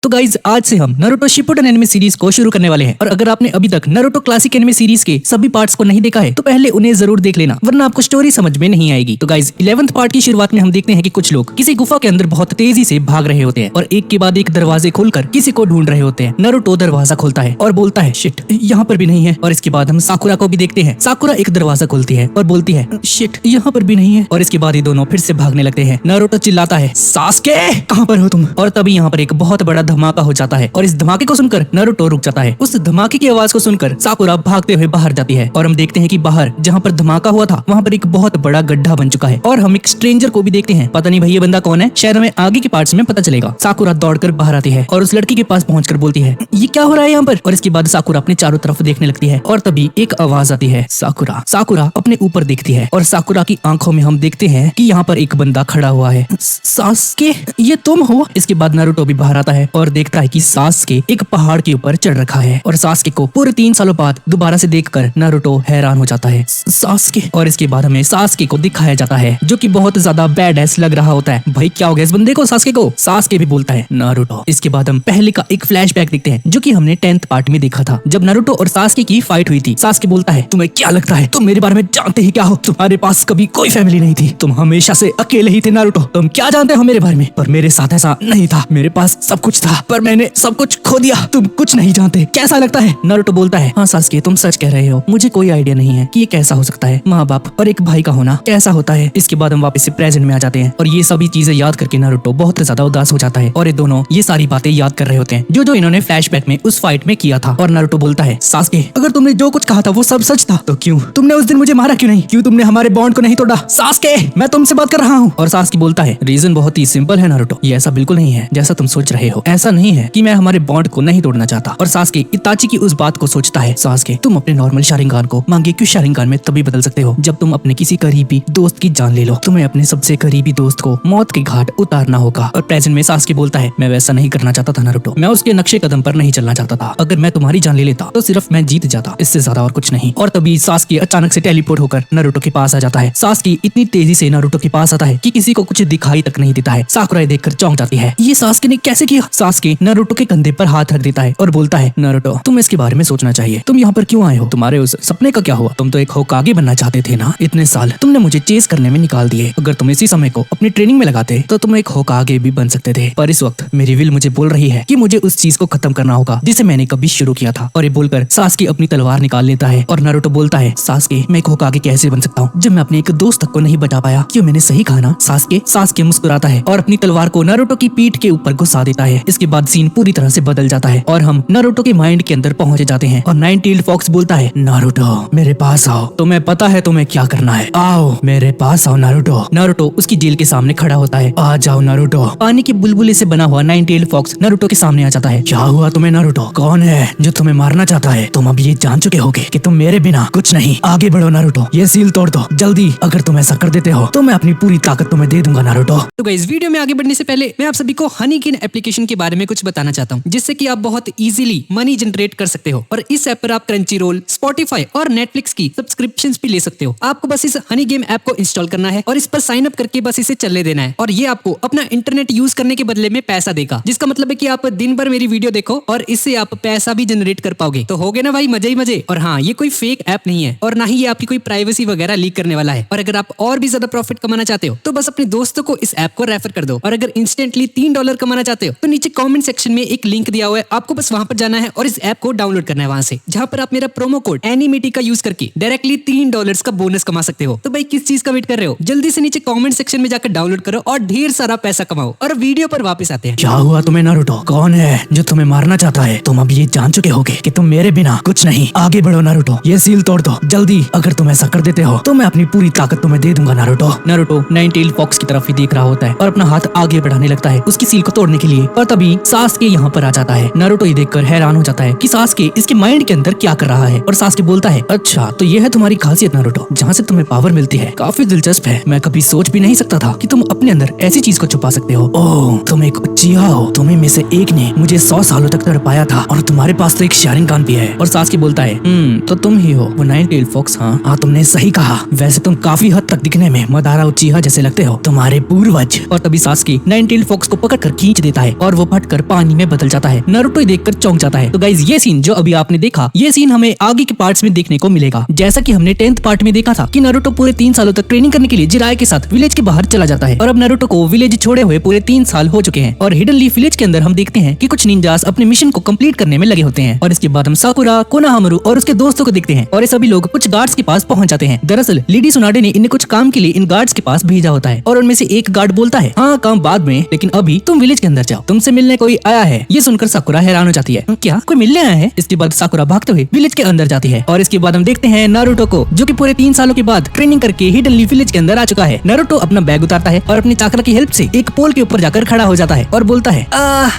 तो गाइज आज से हम नारुतो शिपुडन एनिमे सीरीज को शुरू करने वाले हैं और अगर आपने अभी तक नारुतो क्लासिक एनिमे सीरीज के सभी पार्ट्स को नहीं देखा है तो पहले उन्हें जरूर देख लेना वरना आपको स्टोरी समझ में नहीं आएगी। तो गाइज 11th पार्ट की शुरुआत में हम देखते हैं कि कुछ लोग किसी गुफा के अंदर बहुत तेजी से भाग रहे होते हैं और एक के बाद एक दरवाजे खोलकर किसी को ढूंढ रहे होते हैं। नारुतो दरवाजा खोलता है और बोलता है शिट यहाँ पर भी नहीं है। और इसके बाद हम साकुरा को भी देखते हैं। साकुरा एक दरवाजा खोलती है और बोलती है शिट यहाँ पर भी नहीं है। और इसके बाद ये दोनों फिर से भागने लगते हैं। नारुतो चिल्लाता है सास्के कहाँ पर हो तुम। और तभी यहाँ पर एक बहुत बड़ा धमाका हो जाता है और इस धमाके को सुनकर नारुतो रुक जाता है। उस धमाके की आवाज को सुनकर साकुरा भागते हुए बाहर जाती है और हम देखते हैं कि बाहर जहाँ पर धमाका हुआ था वहाँ पर एक बहुत बड़ा गड्ढा बन चुका है। और हम एक स्ट्रेंजर को भी देखते हैं। पता नहीं भाई ये बंदा कौन है, शायद हमें आगे के पार्ट्स में पता चलेगा। साकुरा दौड़कर बाहर आती है और उस लड़की के पास पहुंचकर बोलती है ये क्या हो रहा है यहाँ पर। और इसके बाद साकुरा अपने चारों तरफ देखने लगती है और तभी एक आवाज आती है साकुरा। साकुरा अपने ऊपर देखती है और साकुरा की आंखों में हम देखते हैं कि यहाँ पर एक बंदा खड़ा हुआ है। सास्के ये तुम हो। इसके बाद नारुतो भी बाहर आता है और देखता है कि सास्के एक पहाड़ के ऊपर चढ़ रखा है और सास्के को पूरे 3 सालों बाद दोबारा से देखकर नारुतो हैरान हो जाता है। सास्के। और इसके बाद हमें सास्के को दिखाया जाता है जो कि बहुत ज्यादा बैडएस लग रहा होता है। भाई क्या हो गया इस बंदे को सास्के को। सास्के भी बोलता है नारुतो। इसके बाद हम पहले का एक फ्लैशबैक देखते हैं जो कि हमने 10th पार्ट में देखा था जब नारुतो और सास्के की फाइट हुई थी। सास्के बोलता है तुम्हें क्या लगता है तुम मेरे बारे में जानते ही क्या हो। तुम्हारे पास कभी कोई फैमिली नहीं थी, तुम हमेशा से अकेले ही थे नारुतो। तुम क्या जानते हो मेरे बारे में। पर मेरे साथ ऐसा नहीं था, मेरे पास सब कुछ था पर मैंने सब कुछ खो दिया। तुम कुछ नहीं जानते, कैसा लगता है। नारुतो बोलता है हाँ सास्के तुम सच कह रहे हो, मुझे कोई आइडिया नहीं है कि ये कैसा हो सकता है, माँ बाप और एक भाई का होना कैसा होता है। इसके बाद हम वापस से प्रेजेंट में आ जाते हैं और ये सभी चीजें याद करके नारुतो बहुत ज्यादा उदास हो जाता है और ये दोनों ये सारी बातें याद कर रहे होते हैं जो इन्होंने फ्लैशबैक में उस फाइट में किया था। और नारुतो बोलता है सास्के अगर तुमने जो कुछ कहा था वो सब सच था तो क्यों तुमने उस दिन मुझे मारा क्यों नहीं, क्यों तुमने हमारे बॉन्ड को नहीं तोड़ा। सास्के मैं तुमसे बात कर रहा हूँ। और सास्के बोलता है रीजन बहुत ही सिंपल है नारुतो, ये ऐसा बिल्कुल नहीं है जैसा तुम सोच रहे हो। ऐसा नहीं है कि मैं हमारे बॉन्ड को नहीं तोड़ना चाहता। और सास्के इताची की उस बात को सोचता है। सास्के तुम अपने नॉर्मल शारिंगान को मांगे क्यों शारिंगान में तभी बदल सकते हो जब तुम अपने किसी करीबी दोस्त की जान ले लो। तुम्हें अपने सबसे करीबी दोस्त को मौत के घाट उतारना होगा। और प्रेजेंट में सास्के बोलता है मैं वैसा नहीं करना चाहता था नारुतो, मैं उसके नक्शे कदम पर नहीं चलना चाहता था। अगर मैं तुम्हारी जान ले लेता तो सिर्फ मैं जीत जाता, इससे ज्यादा और कुछ नहीं। और तभी सास्के अचानक से टेलीपोर्ट होकर नारुतो के पास आ जाता है। सास्के इतनी तेजी से नारुतो के पास आता है कि किसी को कुछ दिखाई तक नहीं देता है। साकुरा देखकर चौंक जाती है, ये सास्के ने कैसे किया। सास्के नारुतो के कंधे पर हाथ रख देता है और बोलता है नारुतो तुम इसके बारे में सोचना चाहिए, तुम यहाँ पर क्यों आए हो, तुम्हारे उस सपने का क्या हुआ। तुम तो एक होकागे बनना चाहते थे ना, इतने साल तुमने मुझे चेस करने में निकाल दिए। अगर तुम इसी समय को अपनी ट्रेनिंग में लगाते तो तुम एक होकागे भी बन सकते थे। पर इस वक्त मेरी विल मुझे बोल रही है कि मुझे उस चीज को खत्म करना होगा जिसे मैंने कभी शुरू किया था। और ये बोलकर सास्के अपनी तलवार निकाल लेता है और नारुतो बोलता है सास्के मैं एक होकागे कैसे बन सकता हूँ जब मैं अपने एक दोस्त तक को नहीं बचा पाया। क्यों मैंने सही कहा ना सास्के। सास्के मुस्कुराता है और अपनी तलवार को नारुतो की पीठ के ऊपर घुसा देता है। इसके बाद सीन पूरी तरह से बदल जाता है और हम नारुतो के माइंड के अंदर पहुंच जाते हैं। और नाइन-टेल्ड फॉक्स बोलता है नारुतो मेरे पास आओ, तुम्हें पता है तुम्हें क्या करना है, आओ मेरे पास आओ नारुतो। नारुतो उसकी जेल के सामने खड़ा होता है, आ जाओ नारुतो। पानी के बुलबुले से बना हुआ नाइन-टेल्ड फॉक्स नारुतो के सामने आ जाता है। क्या हुआ तुम्हें नारुतो, कौन है जो तुम्हें मारना चाहता है। तुम अब ये जान चुके होगे कि तुम मेरे बिना कुछ नहीं, आगे बढ़ो नारुतो, ये सील तोड़ दो जल्दी। अगर तुम ऐसा कर देते हो तो मैं अपनी पूरी ताकत तुम्हें दे दूंगा नारुतो। तो गाइस वीडियो में आगे बढ़ने से पहले मैं आप सभी को हनीकिन एप्लीकेशन के बारे में कुछ बताना चाहता हूँ जिससे कि आप बहुत इजीली मनी जनरेट कर सकते हो। और इस ऐप पर आप क्रंचीरोल, स्पॉटिफाई और नेटफ्लिक्स की सब्सक्रिप्शंस भी ले सकते हो। आपको बस इस हनी गेम ऐप को इंस्टॉल करना है और इस पर साइन अप करके बस इसे चलने देना है और ये आपको अपना इंटरनेट यूज करने के बदले में पैसा देगा, जिसका मतलब है कि आप दिन भर मेरी वीडियो देखो और इससे आप पैसा भी जनरेट कर पाओगे। तो हो गए ना भाई मजे ही मजे। और हाँ ये कोई फेक ऐप नहीं है और ना ही ये आपकी कोई प्राइवेसी वगैरह लीक करने वाला है। और अगर आप और भी ज्यादा प्रॉफिट कमाना चाहते हो तो बस अपने दोस्तों को इस ऐप को रेफर कर दो। और अगर इंस्टेंटली $3 कमाना चाहते हो तो नीचे कमेंट सेक्शन में एक लिंक दिया हुआ है, आपको बस वहां पर जाना है और इस ऐप को डाउनलोड करना है वहां से, जहां पर आप मेरा प्रोमो कोड एनिमेटी का यूज करके डायरेक्टली $3 का बोनस कमा सकते हो। तो भाई किस चीज का वेट कर रहे हो, जल्दी से नीचे कमेंट सेक्शन में जाकर डाउनलोड करो और ढेर सारा पैसा कमाओ। और वीडियो पर वापस आते हैं। क्या हुआ तुम्हें नारुतो, कौन है जो तुम्हें मारना चाहता है। तुम अब ये जान चुके होगे कि तुम मेरे बिना कुछ नहीं, आगे बढ़ो नारुतो, ये सील तोड़ दो जल्दी। अगर तुम ऐसा कर देते हो तो मैं अपनी पूरी ताकत तुम्हें दे दूंगा नारुतो। नारुतो नाइन-टेल्ड फॉक्स की तरफ ही देख रहा होता है और अपना हाथ आगे बढ़ाने लगता है उसकी सील को तोड़ने के लिए। और तभी सास्के यहाँ पर आ जाता है। नारुतो ये देखकर हैरान हो जाता है कि सास्के इसके माइंड के अंदर क्या कर रहा है। और सास्के बोलता है अच्छा तो ये है तुम्हारी खासियत नारुतो, जहाँ से तुम्हें पावर मिलती है, काफी दिलचस्प है। मैं कभी सोच भी नहीं सकता था कि तुम अपने अंदर ऐसी चीज को छुपा सकते हो। ओह तुम एक उच्चिया हो, तुम्हें में से एक ने मुझे 100 सालों तक तड़पाया था और तुम्हारे पास तो एक शारिंगान भी है। और सास्के बोलता है तो तुम ही हो वो नाइन-टेल्ड फॉक्स। हाँ तुमने सही कहा, वैसे तुम काफी हद तक दिखने में मदारा उच्चिया जैसे लगते हो, तुम्हारे पूर्वज। और तभी सास्के नाइन-टेल्ड फॉक्स को पकड़ कर खींच देता है और वो फटकर पानी में बदल जाता है। नारुतो देखकर चौंक जाता है। तो गाइज ये सीन जो अभी आपने देखा, ये सीन हमें आगे के पार्ट्स में देखने को मिलेगा। जैसा कि हमने 10th पार्ट में देखा था कि नारुतो पूरे 3 सालों तक ट्रेनिंग करने के लिए जिराय के साथ विलेज के बाहर चला जाता है और अब नारुतो को विलेज छोड़े हुए पूरे 3 साल हो चुके हैं और हिडन लीफ विलेज के अंदर हम देखते हैं कि कुछ निंजास अपने मिशन को कंप्लीट करने में लगे होते हैं और इसके बाद हम साकुरा, कोनोहामारू और उसके दोस्तों को देखते हैं और ये सभी लोग कुछ गार्ड्स के पास पहुंच जाते हैं। दरअसल लेडी सुनाडे ने इन्हें कुछ काम के लिए इन गार्ड्स के पास भेजा होता है और उनमें से एक गार्ड बोलता है, हाँ काम बाद में, लेकिन अभी तुम विलेज के अंदर जाओ, तुमसे मिलने कोई आया है। ये सुनकर साकुरा हैरान हो जाती है, क्या कोई मिलने आया है? इसके बाद साकुरा भागते हुए विलेज के अंदर जाती है और इसके बाद हम देखते हैं नारुतो को, जो कि पूरे 3 सालों के बाद ट्रेनिंग करके हिडन लीफ विलेज के अंदर आ चुका है। नारुतो अपना बैग उतारता है और अपनी चाकरा की हेल्प से एक पोल के ऊपर जाकर खड़ा हो जाता है और बोलता है,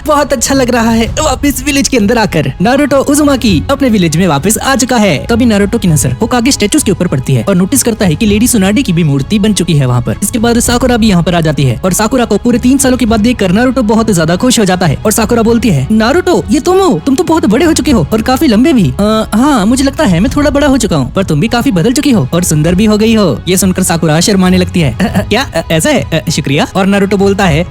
बहुत अच्छा लग रहा है वापस विलेज के अंदर आकर। नारुतो उजुमाकी अपने विलेज में वापस आ चुका है। तभी नारुतो की नजर होकागे स्टेचूज के ऊपर पड़ती है और नोटिस करता है कि लेडी सुनाडे की भी मूर्ति बन चुकी है वहाँ पर। इसके बाद साकुरा भी यहाँ पर आ जाती है और साकुरा को पूरे 3 सालों के बाद देखकर नारुतो बहुत ज्यादा खुश हो जाता है और साकुरा बोलती है, नारुतो ये तुम हो, तुम तो बहुत बड़े हो चुके हो और काफी लंबे भी। हाँ मुझे लगता है मैं थोड़ा बड़ा हो चुका हूँ, पर तुम भी काफी बदल चुकी हो और सुंदर भी हो गई हो। ये सुनकर साकुरा शर्माने लगती है, क्या ऐसा है? शुक्रिया। और नारुतो बोलता है,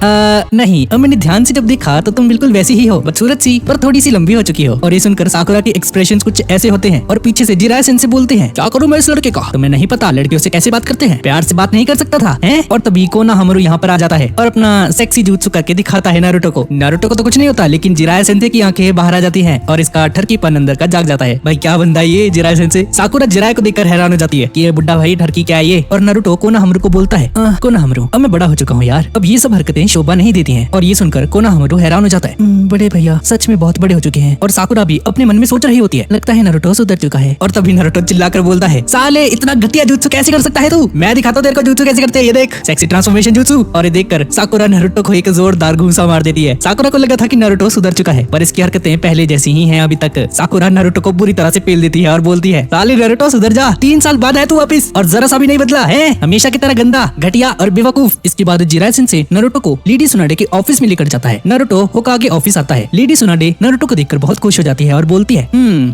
नहीं मैंने ध्यान से जब देखा तो तुम बिल्कुल वैसी ही हो, बदसूरत सी पर थोड़ी सी लंबी हो चुकी हो। और ये सुनकर साकुरा के एक्सप्रेशंस कुछ ऐसे होते हैं और पीछे से जिराय सेंसे बोलते हैं, क्या करूं मैं इस लड़के का? तुम्हें नहीं पता लड़कियों से कैसे बात करते हैं, प्यार से बात नहीं कर सकता था हैं? और तभी कोनोहामारू यहाँ पर आ जाता है और अपना सेक्सी jutsu करके दिखाता है नारुतो को। नारुतो को तो कुछ नहीं होता, लेकिन जिराय सेंसे की आंखें बाहर आ जाती हैं और इसका ठरकीपन अंदर का जाग जाता है। भाई क्या बंदा ये जिराय सेंसे। साकुरा जिराय को देखकर हैरान हो जाती है कि ये बुड्ढा भाई ठरकी क्या है ये। और नारुतो कोनोहामारू को बोलता है, कोनोहामारू अब मैं बड़ा हो चुका हूँ यार, अब ये सब हरकतें शोभा नहीं देती हैं। और ये सुनकर कोनोहामारू हैरान हो जाता है, बड़े भैया सच में बहुत बड़े हो चुके हैं। और साकुरा भी अपने मन में सोच रही होती है, लगता है नारुतो सुधर चुका है। और तभी नारुतो चिल्लाकर बोलता है, साले इतना घटिया jutsu कैसे कर सकता है तू? मैं दिखाता हूं तेरे को jutsu कैसे करते हैं, ये देख सेक्सी ट्रांसफॉर्मेशन jutsu। और ये देखकर साकुरा नारुतो को एक जोरदार घूंसा मार देती है। साकुरा को लगा था कि नारुतो सुधर चुका है, पर इसकी हरकतें पहले जैसी ही हैं अभी तक। साकुरा नारुतो को बुरी तरह से पेल देती है और बोलती है, साले नारुतो सुधर जा, 3 साल बाद है तू वापिस और जरा सा भी नहीं बदला है, हमेशा की तरह गंदा, घटिया और बेवकूफ। इसके बाद जिराय सेंसे नारुतो को लेडी सुनाडे के ऑफिस में लेकर जाता है। नारुतो होकागे ऑफिस आता है। लेडी सुनाडे नारुतो को देखकर बहुत खुश हो जाती है और बोलती है,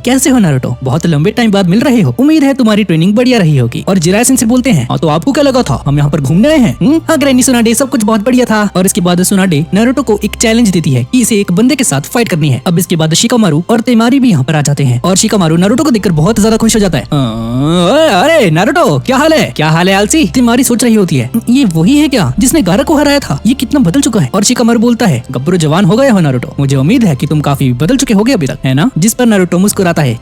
कैसे हो नारुतो, बहुत लंबे टाइम बाद मिल रहे हो, उम्मीद है तुम्हारी ट्रेनिंग बढ़िया रही होगी। और जिराय सेंसे बोलते हैं, हाँ तो आपको क्या लगा था हम यहाँ पर घूमने आए हैं? हाँ ग्रैनी सुनाडे सब कुछ बहुत बढ़िया था। और इसके बाद सुनाडे नारुतो को एक चैलेंज देती है कि इसे एक बंदे के साथ फाइट करनी है। अब इसके बाद शिकामारू और तेमारी भी यहाँ पर आ जाते हैं और शिकामारू नारुतो को देखकर बहुत ज्यादा खुश हो जाता है। अरे नारुतो क्या हाल है? क्या हाल है आलसी? तेमारी सोच रही होती है, ये वही है क्या जिसने गारा को हराया था? ये कितना बदल चुका है। और शिकामारू बोलता है, गब्बरू जवान हो गए हो नारुतो, मुझे उम्मीद है कि तुम काफी बदल चुके होगे अभी तक, है ना? जिस पर नारुतो मुस्कुराता है।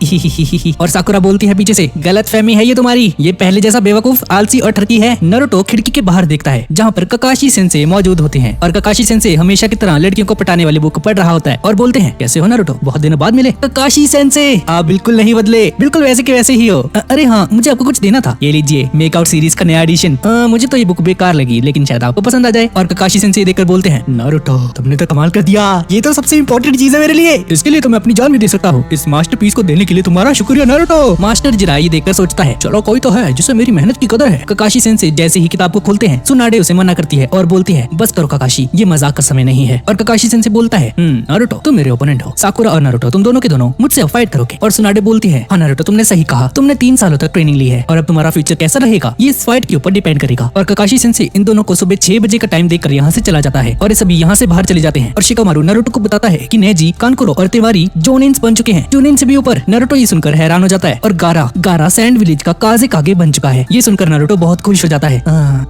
और साकुरा बोलती है पीछे से, गलत फहमी है ये तुम्हारी, ये पहले जैसा बेवकूफ, आलसी और ठरकी है। नारुतो खिड़की के बाहर देखता है जहाँ पर ककाशी सेंसे मौजूद होते हैं और ककाशी सेंसे हमेशा की तरह लड़कियों को पटाने वाली बुक पढ़ रहा होता है और बोलते हैं, कैसे हो नारुतो, बहुत दिनों बाद मिले। ककाशी सेंसे आप बिल्कुल नहीं बदले, बिल्कुल वैसे के वैसे ही हो। अरे हाँ मुझे आपको कुछ देना था, ये लीजिए मेकआउट सीरीज का नया एडिशन। मुझे तो ये बुक बेकार लगी, लेकिन शायद आपको पसंद आ जाए। और ककाशी सेंसे देखकर बोलते हैं, नारुतो तुमने तो कमाल कर दिया, ये तो सबसे इम्पोर्टेंट चीज है मेरे लिए, इसके लिए तो मैं अपनी जान भी दे सकता हूँ। इस मास्टरपीस को देने के लिए तुम्हारा शुक्रिया नारुतो। मास्टर जिराई देखकर सोचता है, चलो कोई तो है जिसे मेरी मेहनत की कदर है। ककाशी सेंसे जैसे ही किताब को खोलते हैं सुनाडे उसे मना करती है और बोलती है, बस करो ककाशी, ये मजाक का समय नहीं है। और ककाशी सेंसे बोलता है, नारुतो तुम मेरे ओपोनेंट हो, साकुरा और नारुतो तुम दोनों के दोनों मुझसे फाइट करोगे। और सुनाडे बोलती है, हाँ नारुतो तुमने सही कहा, तुमने 3 सालों तक ट्रेनिंग ली है और अब तुम्हारा फ्यूचर कैसा रहेगा ये इस फाइट के ऊपर डिपेंड करेगा। और ककाशी सेंसे इन दोनों को सुबह 6 बजे का टाइम देकर यहाँ से चला जाता है और ये सभी यहाँ से बाहर चले जाते हैं। और शिकामारू नारुतो को बताता है कि नेजी, कानकुरो और तेवारी जोनिन्स बन चुके हैं, जोनिन से भी ऊपर। नारुतो ये सुनकर हैरान हो जाता है और गारा सैंड विलेज का काज़ेकागे बन चुका है। ये सुनकर नारुतो बहुत खुश हो जाता है,